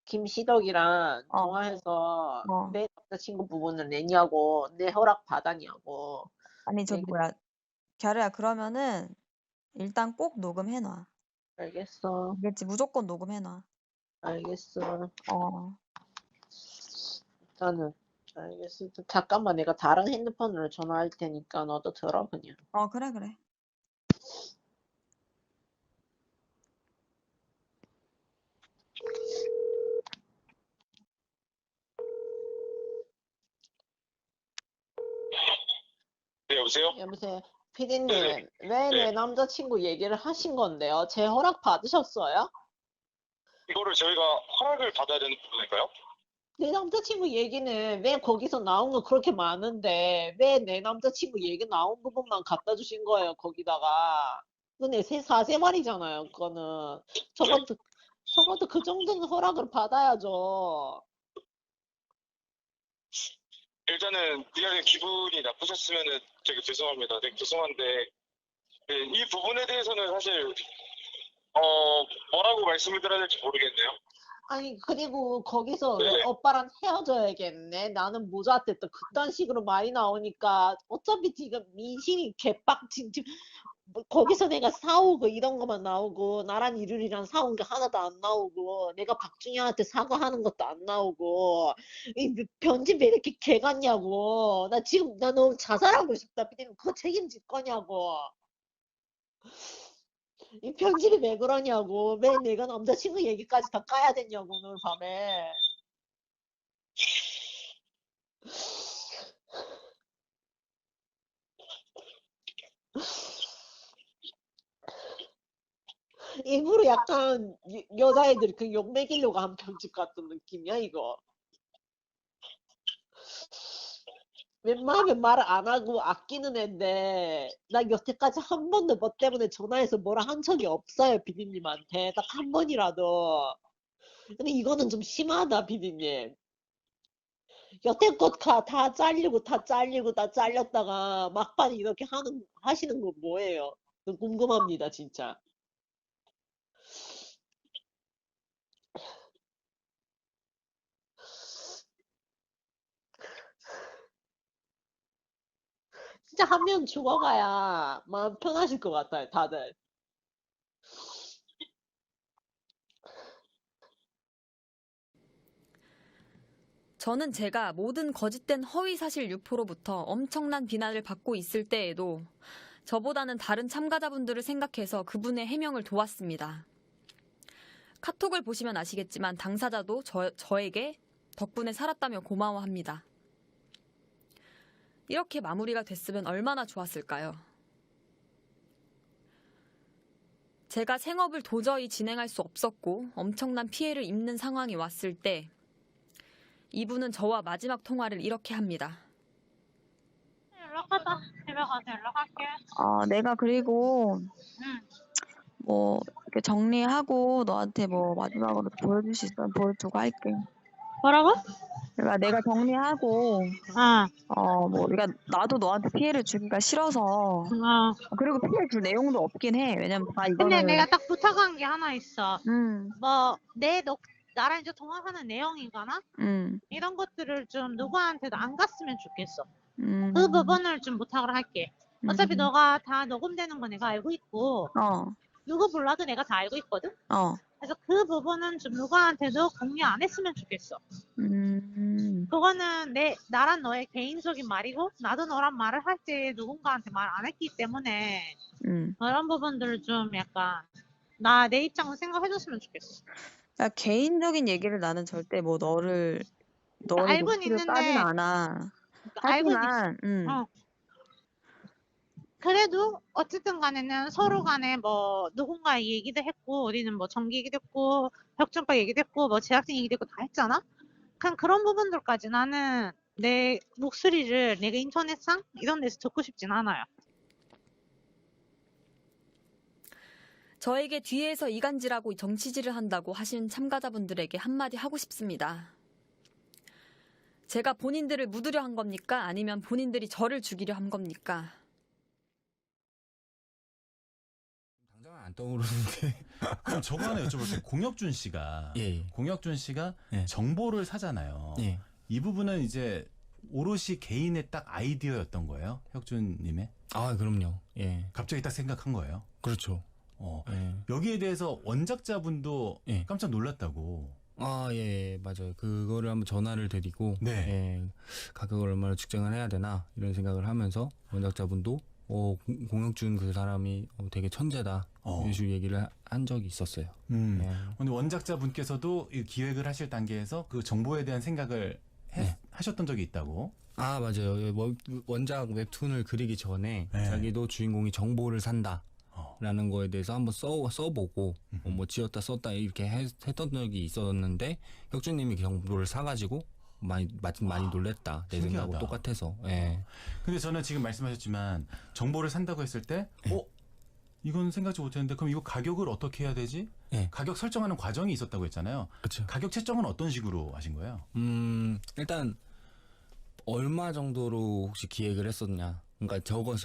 김시덕이랑 통화해서 내 남자친구 부분을 내냐고 내 허락 받았냐고. 아니 저기 뭐야. 갸루야 그러면은 일단 꼭 녹음해놔. 알겠어. 알겠지? 무조건 녹음해놔. 알겠어. 일단은 알겠어. 잠깐만 내가 다른 핸드폰으로 전화할 테니까 너도 들어 그냥. 그래. 네, 여보세요? 여보세요. 피디님, 네네. 왜 내 남자친구 얘기를 하신 건데요? 제 허락 받으셨어요? 이거를 저희가 허락을 받아야 되는 부분일까요? 내 남자친구 얘기는 왜 거기서 나온 거 그렇게 많은데 왜 내 남자친구 얘기 나온 부분만 갖다 주신 거예요, 거기다가. 그건 내 사생활이잖아요, 그거는. 적어도 그 정도는 허락을 받아야죠. 일단은 미안해 기분이 나쁘셨으면은 되게 죄송합니다. 되게 죄송한데 네, 이 부분에 대해서는 사실 뭐라고 말씀을 드려야 될지 모르겠네요. 아니, 그리고 거기서 왜 네. 오빠랑 헤어져야겠네. 나는 모자됐다. 그딴 식으로 말이 나오니까 어차피 지금 민심이 개빡친. 뭐 거기서 내가 사오고 이런 것만 나오고 나랑 이룰이랑 사온 게 하나도 안 나오고 내가 박준영한테 사과하는 것도 안 나오고 이 편집 왜 이렇게 개 같냐고. 나 지금 나 너무 자살하고 싶다. 피디님 그거 책임질 거냐고. 이 편집이 왜 그러냐고. 왜 내가 남자친구 얘기까지 다 까야 되냐고 오늘 밤에. 일부러 약간 여자애들 그 욕 먹이려고 한 편집 같은 느낌이야 이거. 웬만하면 말을 안 하고 아끼는 애인데 나 여태까지 한 번도 뭐 때문에 전화해서 뭐라 한 적이 없어요 비디님한테. 딱 한 번이라도. 근데 이거는 좀 심하다 비디님. 여태껏 다 잘렸다가 막판 이렇게 하시는 거 뭐예요? 궁금합니다 진짜. 진짜 한 명 죽어가야 마음 편하실 것 같아요, 다들. 저는 제가 모든 거짓된 허위사실 유포로부터 엄청난 비난을 받고 있을 때에도 저보다는 다른 참가자분들을 생각해서 그분의 해명을 도왔습니다. 카톡을 보시면 아시겠지만 당사자도 저에게 덕분에 살았다며 고마워합니다. 이렇게 마무리가 됐으면 얼마나 좋았을까요? 제가 생업을 도저히 진행할 수 없었고 엄청난 피해를 입는 상황이 왔을 때 이분은 저와 마지막 통화를 이렇게 합니다. 연락하자. 집에 가서 연락할게. 내가 그리고 응. 뭐 이렇게 정리하고 너한테 뭐 마지막으로 보여줄 수 있으면 보여주고 할게. 뭐라고? 그러니까 내가 정리하고 뭐 그러니까 나도 너한테 피해를 주기가 싫어서 그리고 피해 줄 내용도 없긴 해. 왜냐면 다 근데 이거는 내가 딱 부탁한 게 하나 있어. 뭐 나랑 이제 통화하는 내용이거나 이런 것들을 좀 누구한테도 안 갔으면 좋겠어. 그 부분을 좀 부탁을 할게. 어차피 너가 다 녹음되는 거 내가 알고 있고 누구 불러도 내가 다 알고 있거든. 그래서 그 부분은 좀 누구한테도 공유 안 했으면 좋겠어. 그거는 나랑 너의 개인적인 말이고 나도 너랑 말을 할 때 누군가한테 말 안 했기 때문에 그런 부분들을 좀 약간 내 입장을 생각해줬으면 좋겠어. 야, 개인적인 얘기를 나는 절대 뭐 너의 알고는 목소리를 있는데 까진 않아. 하지만 그래도 어쨌든 간에는 서로 간에 뭐 누군가 얘기도 했고 우리는 뭐 전기 얘기도 했고 혁준과 얘기도 했고 뭐 제작진 얘기도 했고 다 했잖아. 그런 부분들까지 나는 내 목소리를 내가 인터넷상 이런 데서 듣고 싶진 않아요. 저에게 뒤에서 이간질하고 정치질을 한다고 하신 참가자분들에게 한마디 하고 싶습니다. 제가 본인들을 묻으려 한 겁니까? 아니면 본인들이 저를 죽이려 한 겁니까? 당장은 안 떠오르는데. 그럼 저거 하나 여쭤볼게요. 공혁준 씨가 정보를 사잖아요. 이 부분은 이제 오롯이 개인의 딱 아이디어였던 거예요? 혁준님의? 아, 그럼요. 갑자기 딱 생각한 거예요? 그렇죠. 여기에 대해서 원작자분도 깜짝 놀랐다고. 맞아요. 그거를 한번 전화를 드리고 가격을 얼마나 측정을 해야 되나 이런 생각을 하면서 원작자분도 공혁준 그 사람이 되게 천재다 이런 식으로 얘기를 한 적이 있었어요. 근데 원작자분께서도 이 기획을 하실 단계에서 그 정보에 대한 생각을 하셨던 적이 있다고? 맞아요. 원작 웹툰을 그리기 전에 자기도 주인공이 정보를 산다 라는 거에 대해서 한번 써보고 뭐 지었다 썼다 이렇게 했던 적이 있었는데 혁준님이 정보를 사가지고 많이 놀랬다. 내 생각하고 신기하다. 똑같아서. 예. 근데 저는 지금 말씀하셨지만 정보를 산다고 했을 때 이건 생각지 못했는데 그럼 이거 가격을 어떻게 해야 되지? 예. 가격 설정하는 과정이 있었다고 했잖아요. 그렇죠. 가격 책정은 어떤 식으로 하신 거예요? 일단 얼마 정도로 혹시 기획을 했었냐? 그러니까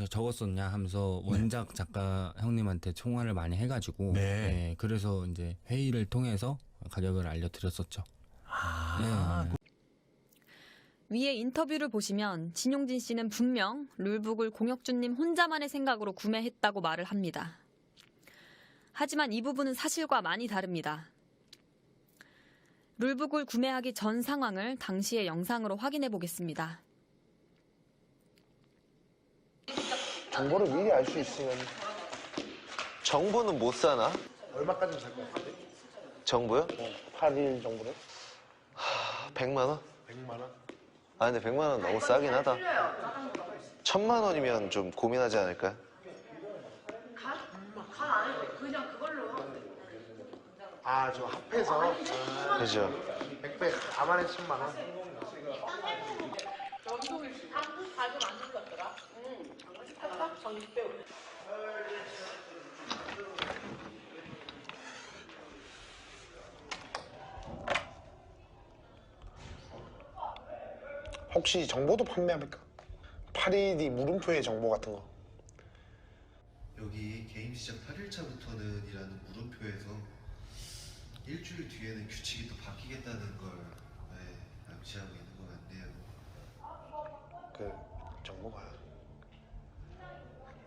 적었었냐 하면서 원작 작가 형님한테 총화를 많이 해가지고 네, 그래서 이제 회의를 통해서 가격을 알려드렸었죠. 네. 위에 인터뷰를 보시면 진용진 씨는 분명 룰북을 공혁준님 혼자만의 생각으로 구매했다고 말을 합니다. 하지만 이 부분은 사실과 많이 다릅니다. 룰북을 구매하기 전 상황을 당시의 영상으로 확인해 보겠습니다. 정보를 미리 알 수 있으면 정보는 못 사나? 얼마까지 살 것 같은데? 정보요? 8일 정보를? 100만 원? 100만 원? 아 근데 100만 원 너무 싸긴 하다. 1000만 원이면 좀 고민하지 않을까요? 아, 저 합해서 그죠. 100배 감안해 10만 원. 혹시 정보도 판매합니까? 8일이 물음표의 정보 같은 거. 여기 게임 시작 8일차부터는 이라는 물음표에서 일주일 뒤에는 규칙이 또 바뀌겠다는 걸 암시하고 있는 것 같네요. 그 정보가.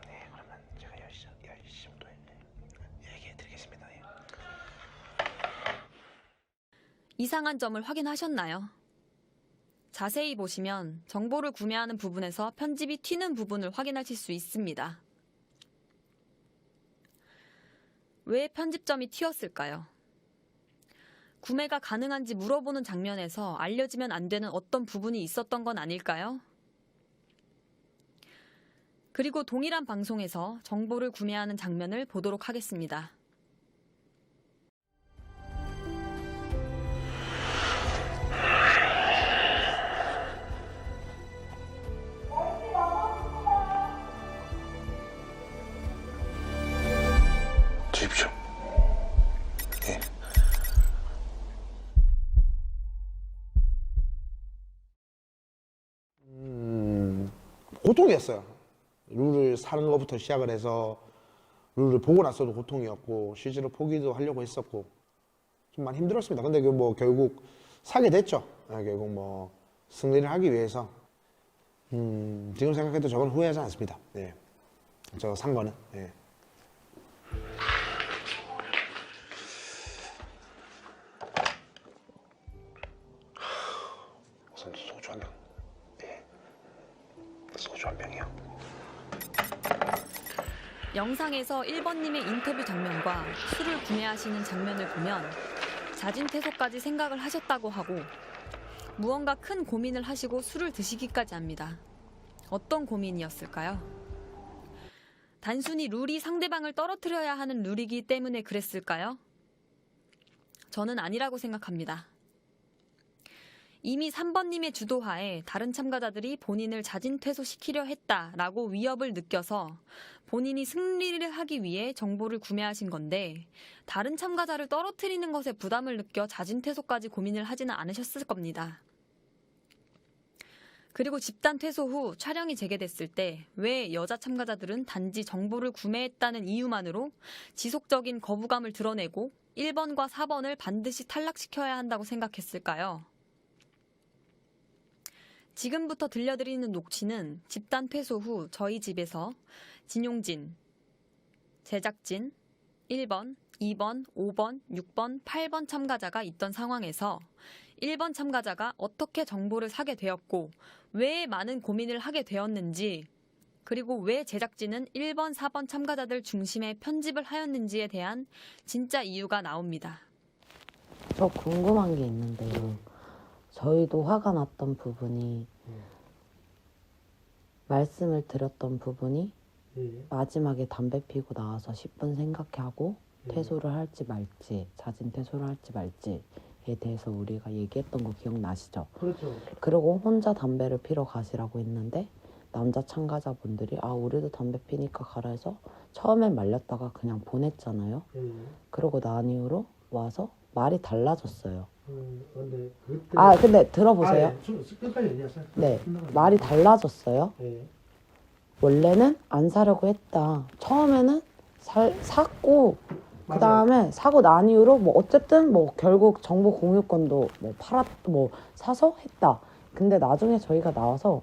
네, 그러면 제가 10시 정도에 얘기해 드리겠습니다. 예. 이상한 점을 확인하셨나요? 자세히 보시면 정보를 구매하는 부분에서 편집이 튀는 부분을 확인하실 수 있습니다. 왜 편집점이 튀었을까요? 구매가 가능한지 물어보는 장면에서 알려지면 안 되는 어떤 부분이 있었던 건 아닐까요? 그리고 동일한 방송에서 정보를 구매하는 장면을 보도록 하겠습니다. 주십시오. 예. 고통이었어요. 룰을 사는 것부터 시작을 해서 룰을 보고 나서도 고통이었고 실제로 포기도 하려고 했었고 좀 많이 힘들었습니다. 근데 그 뭐 결국 사게 됐죠. 결국 뭐 승리를 하기 위해서 지금 생각해도 저건 후회하지 않습니다. 예. 저 산 거는. 예. 우선 소주 한 병. 네. 소주 한 병이요. 영상에서 1번님의 인터뷰 장면과 술을 구매하시는 장면을 보면 자진퇴소까지 생각을 하셨다고 하고 무언가 큰 고민을 하시고 술을 드시기까지 합니다. 어떤 고민이었을까요? 단순히 룰이 상대방을 떨어뜨려야 하는 룰이기 때문에 그랬을까요? 저는 아니라고 생각합니다. 이미 3번님의 주도하에 다른 참가자들이 본인을 자진퇴소시키려 했다라고 위협을 느껴서 본인이 승리를 하기 위해 정보를 구매하신 건데 다른 참가자를 떨어뜨리는 것에 부담을 느껴 자진퇴소까지 고민을 하지는 않으셨을 겁니다. 그리고 집단 퇴소 후 촬영이 재개됐을 때 왜 여자 참가자들은 단지 정보를 구매했다는 이유만으로 지속적인 거부감을 드러내고 1번과 4번을 반드시 탈락시켜야 한다고 생각했을까요? 지금부터 들려드리는 녹취는 집단 퇴소 후 저희 집에서 진용진, 제작진, 1번, 2번, 5번, 6번, 8번 참가자가 있던 상황에서 1번 참가자가 어떻게 정보를 사게 되었고 왜 많은 고민을 하게 되었는지 그리고 왜 제작진은 1번, 4번 참가자들 중심의 편집을 하였는지에 대한 진짜 이유가 나옵니다. 저 궁금한 게 있는데요. 저희도 화가 났던 부분이 말씀을 드렸던 부분이 마지막에 담배 피고 나와서 10분 생각하고 퇴소를 할지 말지, 자진 퇴소를 할지 말지에 대해서 우리가 얘기했던 거 기억나시죠? 그렇죠. 그리고 혼자 담배를 피러 가시라고 했는데 남자 참가자분들이 아 우리도 담배 피니까 가라 해서 처음엔 말렸다가 그냥 보냈잖아요. 그러고 난 이후로 와서 말이 달라졌어요. 근데 아 근데 들어보세요. 끝까지 얘기하세요. 네, 말이 달라졌어요. 예. 원래는 안 사려고 했다. 처음에는 샀고 그 다음에 사고 난 이후로 뭐 어쨌든 뭐 결국 정보 공유권도 뭐 사서 했다. 근데 나중에 저희가 나와서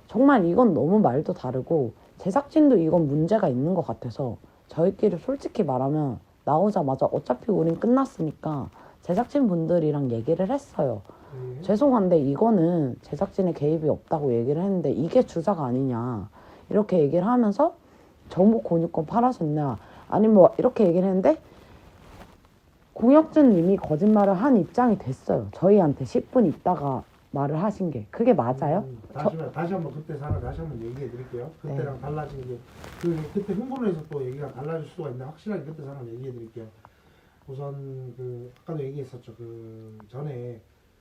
정말 이건 너무 말도 다르고 제작진도 이건 문제가 있는 것 같아서 저희끼리 솔직히 말하면 나오자마자 어차피 우린 끝났으니까 제작진 분들이랑 얘기를 했어요. 죄송한데 이거는 제작진의 개입이 없다고 얘기를 했는데 이게 주자가 아니냐 이렇게 얘기를 하면서 정보 공유권 팔아줬냐 아니 뭐 이렇게 얘기를 했는데 공혁준 님이 거짓말을 한 입장이 됐어요. 저희한테 10분 있다가 말을 하신 게 그게 맞아요? 다시 한번 그때 상황 다시 한번 얘기해 드릴게요. 그때랑 달라진 게 그때 흥분을 해서 또 얘기가 달라질 수가 있는데 확실하게 그때 상황 얘기해 드릴게요. 우선 아까도 얘기했었죠.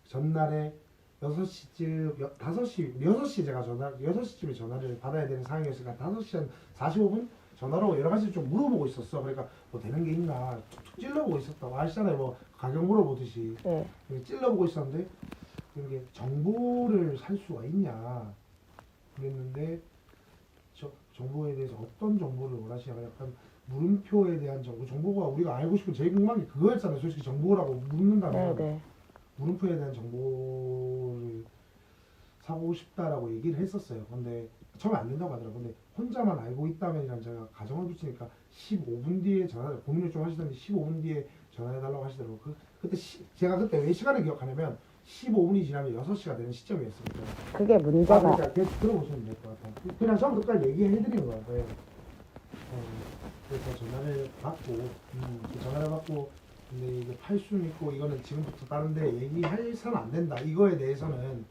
전날에 6시쯤 6시 제가 6시쯤에 전화를 받아야 되는 상황이었으니까 5시 한 45분 전화로 여러 가지 좀 물어보고 있었어. 그러니까 뭐 되는 게 있나 툭툭 찔러보고 있었다고 아시잖아요. 뭐 가격 물어보듯이 찔러보고 있었는데 이게 정보를 살 수가 있냐 그랬는데 정보에 대해서 어떤 정보를 원하시냐 약간 물음표에 대한 정보가 우리가 알고 싶은 제일 궁금한 게 그거였잖아요. 솔직히 정보라고 묻는다면 물음표에 대한 정보를 사고 싶다라고 얘기를 했었어요. 근데 처음에 안 된다고 하더라고요. 근데 혼자만 알고 있다면이란 제가 가정을 붙이니까 15분 뒤에 고민을 좀 하시던데 15분 뒤에 전화해달라고 하시더라고요. 그때 제가 그때 왜 시간을 기억하냐면 15분이 지나면 6시가 되는 시점이었습니다. 그게 문제가 그러니까 계속 들어보시면 될 것 같아요. 그냥 처음부터 끝까지 얘기해드리는 거예요. 그래서 전화를 받고 근데 이게 팔 수는 있고 이거는 지금부터 다른데 얘기해서는 안 된다. 이거에 대해서는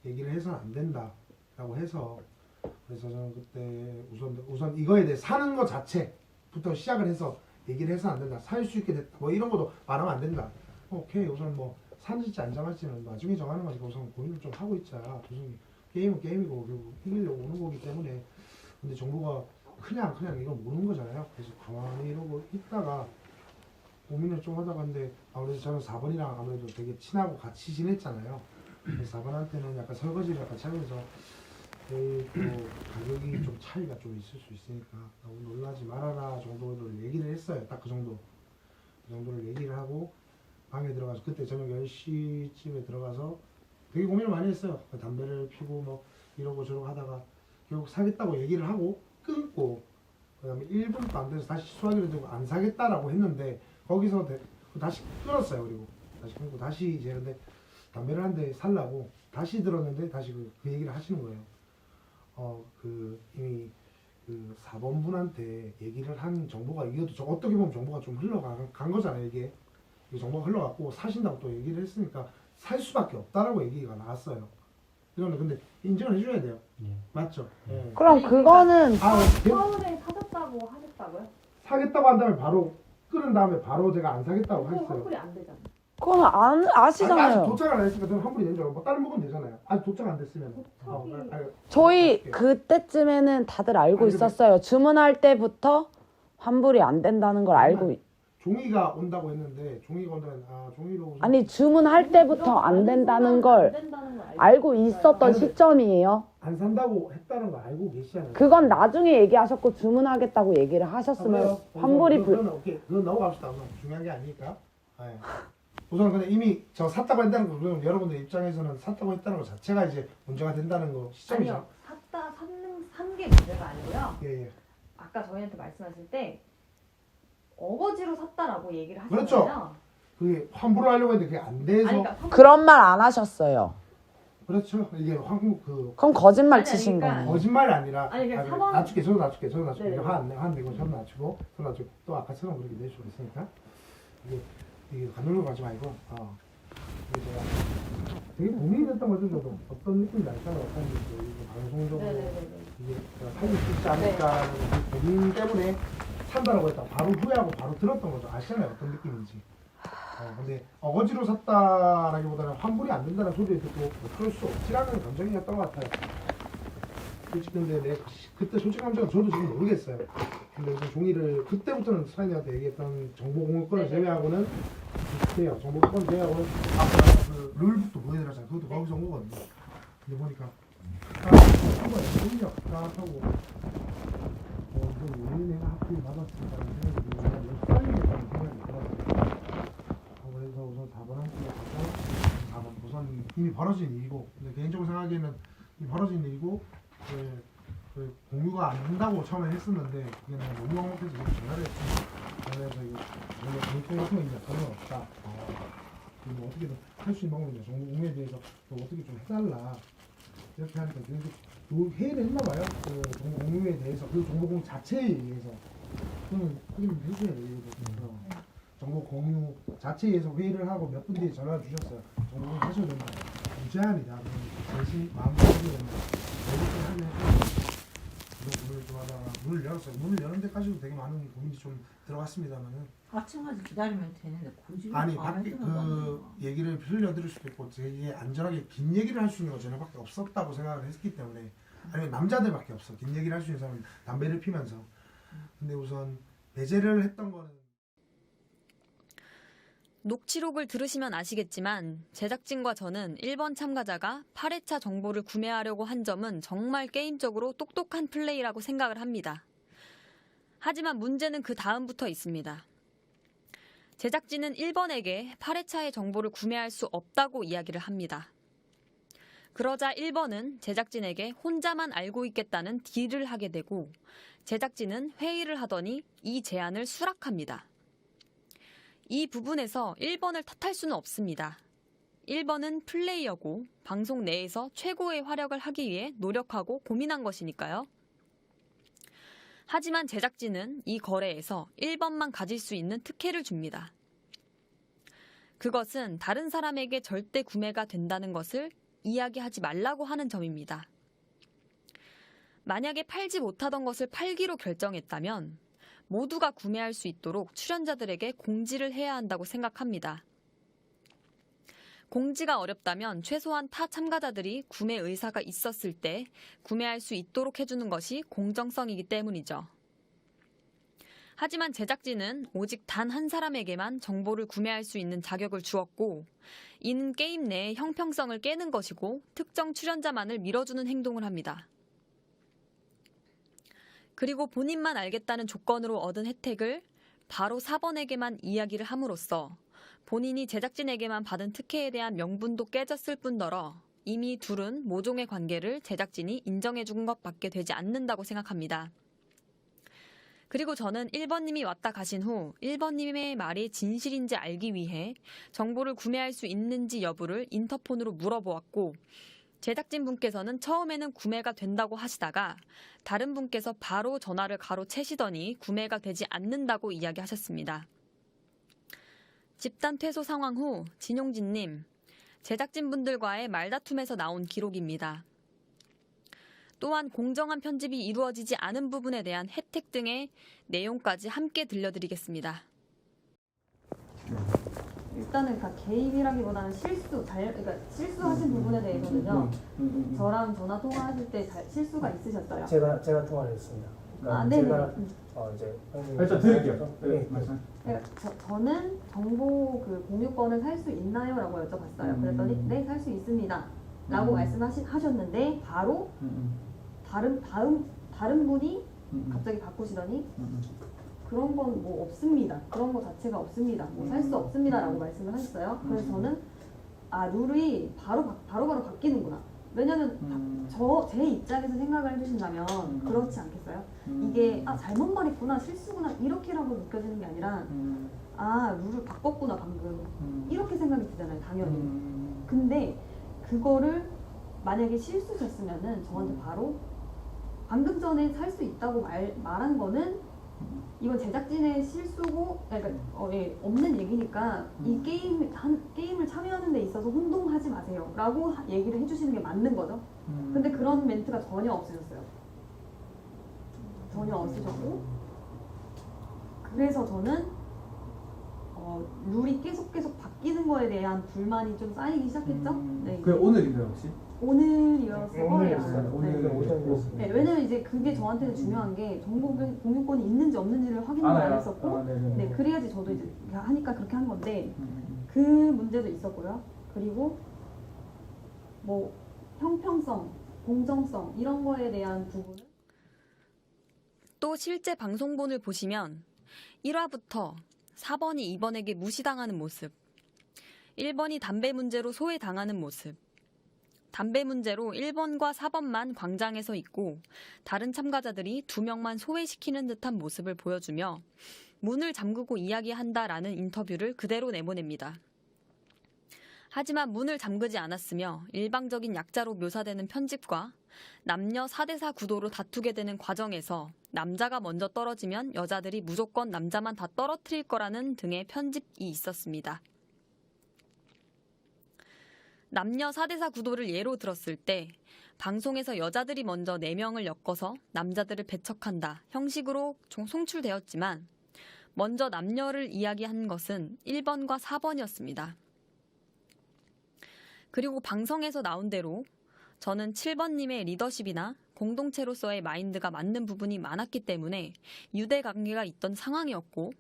얘기를 해서는 안 된다라고 해서 그래서 저는 그때 우선 이거에 대해 사는 거 자체부터 시작을 해서 얘기를 해서는 안 된다. 살 수 있게 됐다. 뭐 이런 것도 말하면 안 된다. 오케이 우선 뭐 사는지 안 정할지는 나중에 정하는 거니까 우선 고민을 좀 하고 있자. 무슨 게임은 게임이고 결국 이기려고 오는 거기 때문에 근데 정보가 그냥 이건 모르는 거잖아요. 그래서 가만히 이러고 있다가 고민을 좀 하다가 근데 아무래도 저는 4번이랑 아무래도 되게 친하고 같이 지냈잖아요. 그래서 4번한테는 약간 설거지를 같이 하면서 또 가격이 좀 차이가 좀 있을 수 있으니까 너무 놀라지 말아라 정도를 얘기를 했어요. 딱 그 정도를 얘기를 하고 방에 들어가서 그때 저녁 10시쯤에 들어가서 되게 고민을 많이 했어요. 담배를 피고 뭐 이러고 저러고 하다가 결국 사겠다고 얘기를 하고 끊고 그다음에 1분도 안 돼서 다시 수화기를 들고 안 사겠다라고 했는데 거기서 다시 끊었어요. 그리고 다시 끊고 다시 이제 근데 담배를 한 대 살라고 다시 들었는데 다시 그 얘기를 하시는 거예요. 이미 4번 분한테 얘기를 한 정보가 이것도 어떻게 보면 정보가 좀 흘러간 거잖아요. 이게 정보가 흘러갔고 사신다고 또 얘기를 했으니까 살 수밖에 없다라고 얘기가 나왔어요. 이거는 근데 인정을 해줘야 돼요. 맞죠? 그럼 그거는 처음에 사줬다고 하셨다고요? 사겠다고 한 다음에 바로 끊은 다음에 바로 제가 안 사겠다고 그거 했어요. 환불이 안 되잖아. 그건 아시잖아요. 아직 도착을 안 했으니까 저는 환불이 된 줄 알고 뭐 다른 먹으면 되잖아요. 아직 도착 안 됐으면. 저희 그때쯤에는 다들 알고 있었어요. 주문할 때부터 환불이 안 된다는 걸 알고 종이가 온다고 했는데 종이가 온다면 종이로 아니 주문할 때부터 안 된다는 걸 알고 있었던 시점이에요. 안 산다고 했다는 거 알고 계시잖아요. 그건 나중에 얘기하셨고 주문하겠다고 얘기를 하셨으면 환불이 그건 넘어갑시다. 중요한 게 아니니까. 우선 근데 이미 저 샀다고 했다는 거 여러분들 입장에서는 샀다고 했다는 거 자체가 이제 문제가 된다는 거 시점이죠. 아니요. 산 게 문제가 아니고요. 예. 아까 저희한테 말씀하실 때 어거지로 샀다라고 얘기를 하셨잖아요. 그렇죠. 그게 환불을 하려고 했는데 그게 안 돼서. 아니, 그러니까 그런 말 안 하셨어요. 그렇죠. 이게 그럼 거짓말 치신 그러니까 거예요. 거짓말이 아니라. 아니, 그냥 4번 낮출게. 저도 낮출게. 네네. 화안 내고 저도 낮추고 또 아까처럼 그렇게 낼 수가 있으니까 이게 가늘로 가지 말고 이게 제가 되게 고민이 됐던 거죠, 저도. 어떤 느낌인지 알잖아요. 사실 이게 방송적으로 이게 내가 살릴 수 있지 않을까라는 그 고민 때문에 산다라고 했다. 바로 후회하고 바로 들었던 거죠. 아시잖아요, 어떤 느낌인지. 근데 어거지로 샀다라기보다는 환불이 안 된다는 소리를 듣고 뭐 그럴 수 없지라는 감정이었던 것 같아요. 솔직히 근데 내가 그때 솔직히 감정은 저도 지금 모르겠어요. 근데 우선 종이를 그때부터는 사장님한테 얘기했던 정보공유권을 제외하고는 비슷해요. 정보공유권 제외하고는 아까 그 룰북도 보여드렸잖아요. 그것도 거기서 온 거거든요. 근데 보니까 한번 종이가 하고 왜 내가 하필 받았을까라는 생각이 들어서 몇 살이겠다는 생각이 들어요. 그래서 우선 4번 함께 가서 4번 우선 이미 벌어진 일이고, 근데 개인적으로 생각하기에는 이미 벌어진 일이고 그 공유가 안 된다고 처음에 했었는데 그게 너무 막막해서 계속 전화를 했습니다. 그래서 이거 원래 정통 같은 거 있냐 그런 건 없다. 뭐 어떻게든 할 수 있는 방법이 있냐. 정보 공유에 대해서 어떻게 좀 해달라. 이렇게 하니까 계속 회의를 했나 봐요. 그 정보 공유에 대해서 그 정보 공유 자체에 의해서 확인을 해줘야 돼요. 정보 공유 자체에 의해서 회의를 하고 몇 분 뒤에 전화를 주셨어요. 정보 공유 하셔야 된다. 무제한이다. 대신 마음을 하셔야 된다. 이렇게 하면 문을 좀 하다가 문을 열었어요. 문을 여는 데까지도 되게 많은 고민이 좀 들어갔습니다만은. 아침까지 기다리면 되는데 굳이 아니 밖에 그 얘기를 흘려드릴 수도 있고 되게 안전하게 긴 얘기를 할 수 있는 건 저녁밖에 없었다고 생각을 했기 때문에, 아니면 남자들밖에 없어. 긴 얘기를 할 수 있는 사람은 담배를 피면서. 근데 우선 배제를 했던 거는 녹취록을 들으시면 아시겠지만 제작진과 저는 1번 참가자가 8회차 정보를 구매하려고 한 점은 정말 게임적으로 똑똑한 플레이라고 생각을 합니다. 하지만 문제는 그 다음부터 있습니다. 제작진은 1번에게 8회차의 정보를 구매할 수 없다고 이야기를 합니다. 그러자 1번은 제작진에게 혼자만 알고 있겠다는 딜을 하게 되고, 제작진은 회의를 하더니 이 제안을 수락합니다. 이 부분에서 1번을 탓할 수는 없습니다. 1번은 플레이어고 방송 내에서 최고의 활약을 하기 위해 노력하고 고민한 것이니까요. 하지만 제작진은 이 거래에서 1번만 가질 수 있는 특혜를 줍니다. 그것은 다른 사람에게 절대 구매가 된다는 것을 이야기하지 말라고 하는 점입니다. 만약에 팔지 못하던 것을 팔기로 결정했다면 모두가 구매할 수 있도록 출연자들에게 공지를 해야 한다고 생각합니다. 공지가 어렵다면 최소한 타 참가자들이 구매 의사가 있었을 때 구매할 수 있도록 해주는 것이 공정성이기 때문이죠. 하지만 제작진은 오직 단 한 사람에게만 정보를 구매할 수 있는 자격을 주었고, 이는 게임 내의 형평성을 깨는 것이고 특정 출연자만을 밀어주는 행동을 합니다. 그리고 본인만 알겠다는 조건으로 얻은 혜택을 바로 4번에게만 이야기를 함으로써 본인이 제작진에게만 받은 특혜에 대한 명분도 깨졌을 뿐더러 이미 둘은 모종의 관계를 제작진이 인정해준 것밖에 되지 않는다고 생각합니다. 그리고 저는 1번님이 왔다 가신 후 1번님의 말이 진실인지 알기 위해 정보를 구매할 수 있는지 여부를 인터폰으로 물어보았고, 제작진 분께서는 처음에는 구매가 된다고 하시다가 다른 분께서 바로 전화를 가로채시더니 구매가 되지 않는다고 이야기하셨습니다. 집단 퇴소 상황 후 진용진님, 제작진분들과의 말다툼에서 나온 기록입니다. 또한 공정한 편집이 이루어지지 않은 부분에 대한 혜택 등의 내용까지 함께 들려드리겠습니다. 일단은 다 개입이라기보다는 그러니까 실수하신 부분에 대해서는요. 저랑 전화 통화하실 때 실수가 있으셨어요? 제가 통화를 했습니다. 그러니까 네네. 제가 이제 일단 드릴게요. 네, 말씀. 그러니까 저는 정보 그 공유권을 살 수 있나요?라고 여쭤봤어요. 그랬더니 네, 살 수 있습니다.라고 말씀하셨는데 바로 다른 분이 갑자기 바꾸시더니 그런 건 뭐 없습니다. 그런 거 자체가 없습니다. 뭐 살 수 없습니다라고 말씀을 하셨어요. 그래서 저는 룰이 바로 바뀌는구나. 왜냐면 제 입장에서 생각을 해주신다면 그렇지 않겠어요? 이게 잘못 말했구나, 실수구나 이렇게라고 느껴지는 게 아니라 룰을 바꿨구나 방금 이렇게 생각이 드잖아요, 당연히. 근데 그거를 만약에 실수셨으면은 저한테 바로 방금 전에 살 수 있다고 말한 거는 이건 제작진의 실수고, 그러니까 없는 얘기니까 이 게임을 참여하는 데 있어서 혼동하지 마세요 라고 얘기를 해주시는 게 맞는 거죠. 근데 그런 멘트가 전혀 없으셨어요. 전혀 없으셨고, 그래서 저는 룰이 계속 바뀌는 거에 대한 불만이 좀 쌓이기 시작했죠. 네. 그게 오늘인가요 혹시? 오늘이었을 네, 거예요. 오늘이었어요. 네, 왜냐면 이제 그게 저한테는 중요한 게 정보 공유권이 있는지 없는지를 확인도 안 했었고, 네, 그래야지 저도 이제 하니까 그렇게 한 건데 그 문제도 있었고요. 그리고 뭐 형평성, 공정성 이런 거에 대한 부분은 또 실제 방송본을 보시면 1화부터 4번이 2번에게 무시당하는 모습, 1번이 담배 문제로 소외당하는 모습, 담배 문제로 1번과 4번만 광장에 서 있고 다른 참가자들이 2명만 소외시키는 듯한 모습을 보여주며 문을 잠그고 이야기한다라는 인터뷰를 그대로 내보냅니다. 하지만 문을 잠그지 않았으며 일방적인 약자로 묘사되는 편집과 남녀 4대4 구도로 다투게 되는 과정에서 남자가 먼저 떨어지면 여자들이 무조건 남자만 다 떨어뜨릴 거라는 등의 편집이 있었습니다. 남녀 4대4 구도를 예로 들었을 때 방송에서 여자들이 먼저 4명을 엮어서 남자들을 배척한다 형식으로 송출되었지만 먼저 남녀를 이야기한 것은 1번과 4번이었습니다. 그리고 방송에서 나온 대로 저는 7번님의 리더십이나 공동체로서의 마인드가 맞는 부분이 많았기 때문에 유대 관계가 있던 상황이었고,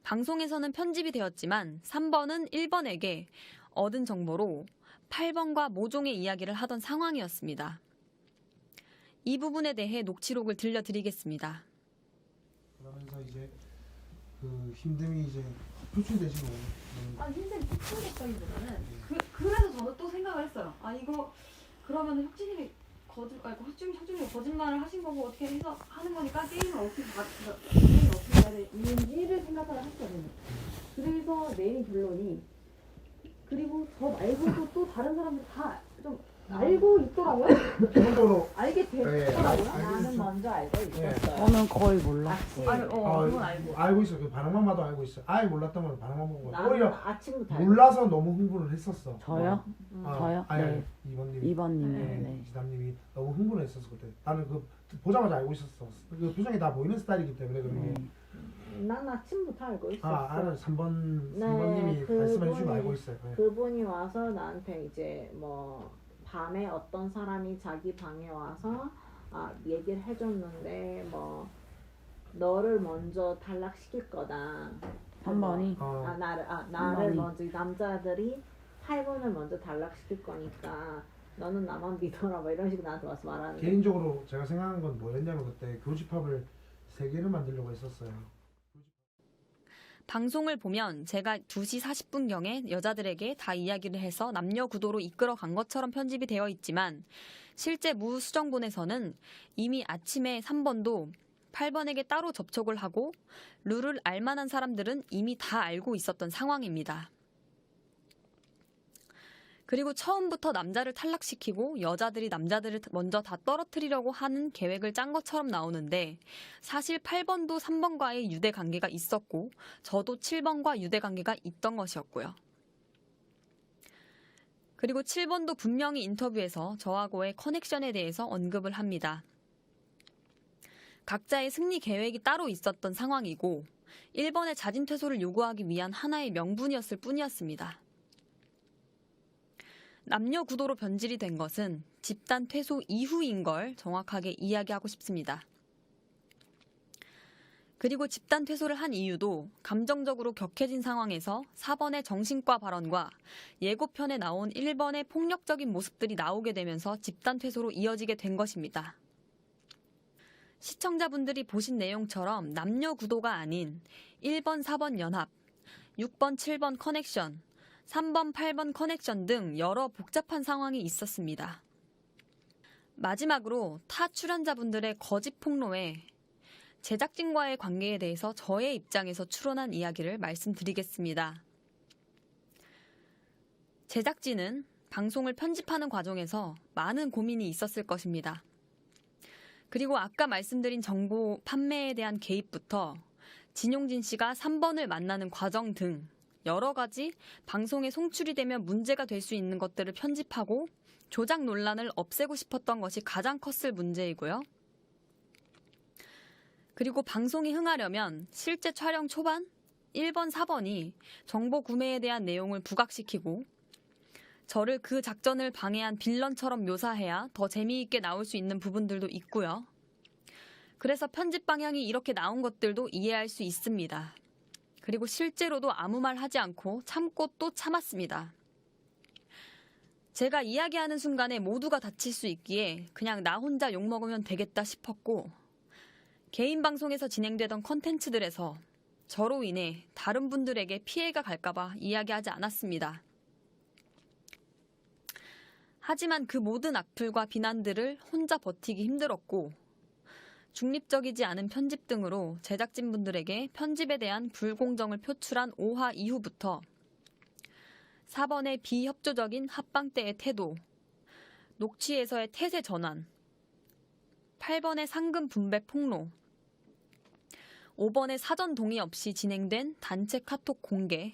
방송에서는 편집이 되었지만 3번은 1번에게 얻은 정보로 8번과 모종의 이야기를 하던 상황이었습니다. 이 부분에 대해 녹취록을 들려드리겠습니다. 그러면서 이제 그 힘듦이 이제 표출되신 거예요. 힘듦이 표출됐다기보다는 그래서 저는 또 생각을 했어요. 이거 그러면 혁진님이 혁진님이 거짓말을 하신 거고 어떻게 해서 하는 거니까 게임을 어떻게 해야 되는지를 생각을 했거든요. 그래서 내린 결론이, 그리고 저 말고도 또 다른 사람들 다 좀 알고 있더라고요. 기본적으로 알게 됐더라고요. 나는 먼저 알고 있었어요. 저는 거의 몰랐어요. 그건 알고 있어. 그 반응만 봐도 알고 있어. 아예 몰랐던 건 반응만 보고. 나는 오히려 아침부터 알고 몰라서 너무 흥분을 했었어. 저요? 저요? 아니, 네. 이번님이. 이번님이. 네. 네. 지담님이 너무 흥분했었어 그때. 나는 그 보자마자 알고 있었어. 그 표정이 다 보이는 스타일이기 때문에 그런 게. 난 아침부터 알고 있었어. 알아요. 3번님이 말씀해 주시면 알고 있어요. 네. 그분이 와서 나한테 이제 뭐 밤에 어떤 사람이 자기 방에 와서 얘기를 해줬는데 뭐 너를 먼저 탈락시킬 거다. 3번이? 나를 먼저 남자들이 8번을 먼저 탈락시킬 거니까 너는 나만 믿어라 뭐 이런 식으로 나한테 와서 말하는데, 개인적으로 제가 생각한 건 뭐였냐면 그때 교집합을 3개를 만들려고 했었어요. 방송을 보면 제가 2시 40분경에 여자들에게 다 이야기를 해서 남녀 구도로 이끌어 간 것처럼 편집이 되어 있지만 실제 무수정본에서는 이미 아침에 3번도 8번에게 따로 접촉을 하고 룰을 알만한 사람들은 이미 다 알고 있었던 상황입니다. 그리고 처음부터 남자를 탈락시키고 여자들이 남자들을 먼저 다 떨어뜨리려고 하는 계획을 짠 것처럼 나오는데, 사실 8번도 3번과의 유대 관계가 있었고 저도 7번과 유대 관계가 있던 것이었고요. 그리고 7번도 분명히 인터뷰에서 저하고의 커넥션에 대해서 언급을 합니다. 각자의 승리 계획이 따로 있었던 상황이고 1번의 자진 퇴소를 요구하기 위한 하나의 명분이었을 뿐이었습니다. 남녀 구도로 변질이 된 것은 집단 퇴소 이후인 걸 정확하게 이야기하고 싶습니다. 그리고 집단 퇴소를 한 이유도 감정적으로 격해진 상황에서 4번의 정신과 발언과 예고편에 나온 1번의 폭력적인 모습들이 나오게 되면서 집단 퇴소로 이어지게 된 것입니다. 시청자분들이 보신 내용처럼 남녀 구도가 아닌 1번, 4번 연합, 6번, 7번 커넥션, 3번, 8번 커넥션 등 여러 복잡한 상황이 있었습니다. 마지막으로 타 출연자분들의 거짓 폭로에 제작진과의 관계에 대해서 저의 입장에서 추론한 이야기를 말씀드리겠습니다. 제작진은 방송을 편집하는 과정에서 많은 고민이 있었을 것입니다. 그리고 아까 말씀드린 정보 판매에 대한 개입부터 진용진 씨가 3번을 만나는 과정 등 여러 가지 방송에 송출이 되면 문제가 될 수 있는 것들을 편집하고 조작 논란을 없애고 싶었던 것이 가장 컸을 문제이고요. 그리고 방송이 흥하려면 실제 촬영 초반 1번, 4번이 정보 구매에 대한 내용을 부각시키고 저를 그 작전을 방해한 빌런처럼 묘사해야 더 재미있게 나올 수 있는 부분들도 있고요. 그래서 편집 방향이 이렇게 나온 것들도 이해할 수 있습니다. 그리고 실제로도 아무 말 하지 않고 참고 또 참았습니다. 제가 이야기하는 순간에 모두가 다칠 수 있기에 그냥 나 혼자 욕먹으면 되겠다 싶었고 개인 방송에서 진행되던 컨텐츠들에서 저로 인해 다른 분들에게 피해가 갈까봐 이야기하지 않았습니다. 하지만 그 모든 악플과 비난들을 혼자 버티기 힘들었고 중립적이지 않은 편집 등으로 제작진분들에게 편집에 대한 불공정을 표출한 5화 이후부터 4번의 비협조적인 합방 때의 태도, 녹취에서의 태세 전환, 8번의 상금 분배 폭로, 5번의 사전 동의 없이 진행된 단체 카톡 공개,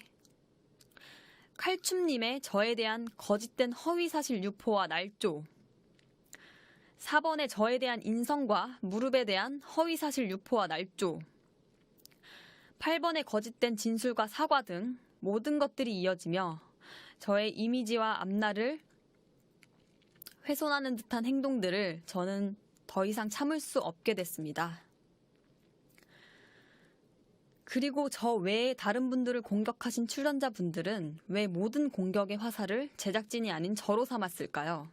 칼춤님의 저에 대한 거짓된 허위사실 유포와 날조, 4번의 저에 대한 인성과 무릎에 대한 허위사실 유포와 날조, 8번의 거짓된 진술과 사과 등 모든 것들이 이어지며 저의 이미지와 앞날을 훼손하는 듯한 행동들을 저는 더 이상 참을 수 없게 됐습니다. 그리고 저 외에 다른 분들을 공격하신 출연자분들은 왜 모든 공격의 화살을 제작진이 아닌 저로 삼았을까요?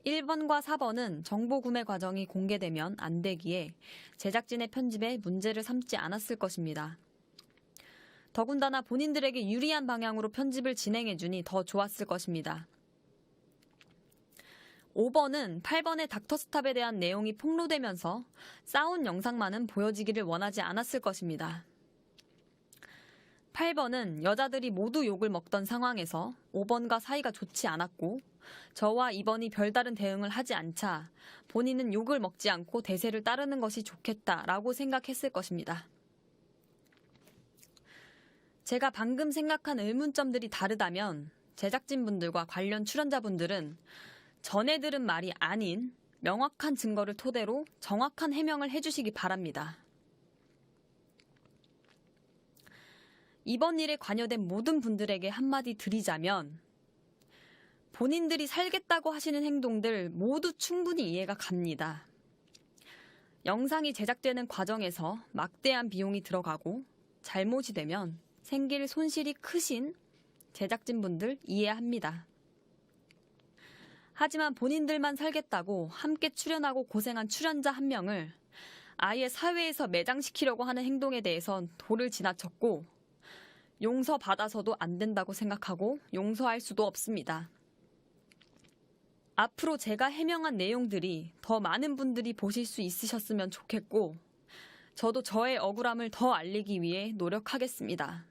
1번과 4번은 정보 구매 과정이 공개되면 안 되기에 제작진의 편집에 문제를 삼지 않았을 것입니다. 더군다나 본인들에게 유리한 방향으로 편집을 진행해주니 더 좋았을 것입니다. 5번은 8번의 닥터스탑에 대한 내용이 폭로되면서 싸운 영상만은 보여지기를 원하지 않았을 것입니다. 8번은 여자들이 모두 욕을 먹던 상황에서 5번과 사이가 좋지 않았고 저와 2번이 별다른 대응을 하지 않자 본인은 욕을 먹지 않고 대세를 따르는 것이 좋겠다라고 생각했을 것입니다. 제가 방금 생각한 의문점들이 다르다면 제작진분들과 관련 출연자분들은 전에 들은 말이 아닌 명확한 증거를 토대로 정확한 해명을 해주시기 바랍니다. 이번 일에 관여된 모든 분들에게 한마디 드리자면 본인들이 살겠다고 하시는 행동들 모두 충분히 이해가 갑니다. 영상이 제작되는 과정에서 막대한 비용이 들어가고 잘못이 되면 생길 손실이 크신 제작진분들 이해합니다. 하지만 본인들만 살겠다고 함께 출연하고 고생한 출연자 한 명을 아예 사회에서 매장시키려고 하는 행동에 대해선 도를 지나쳤고 용서받아서도 안 된다고 생각하고 용서할 수도 없습니다. 앞으로 제가 해명한 내용들이 더 많은 분들이 보실 수 있으셨으면 좋겠고 저도 저의 억울함을 더 알리기 위해 노력하겠습니다.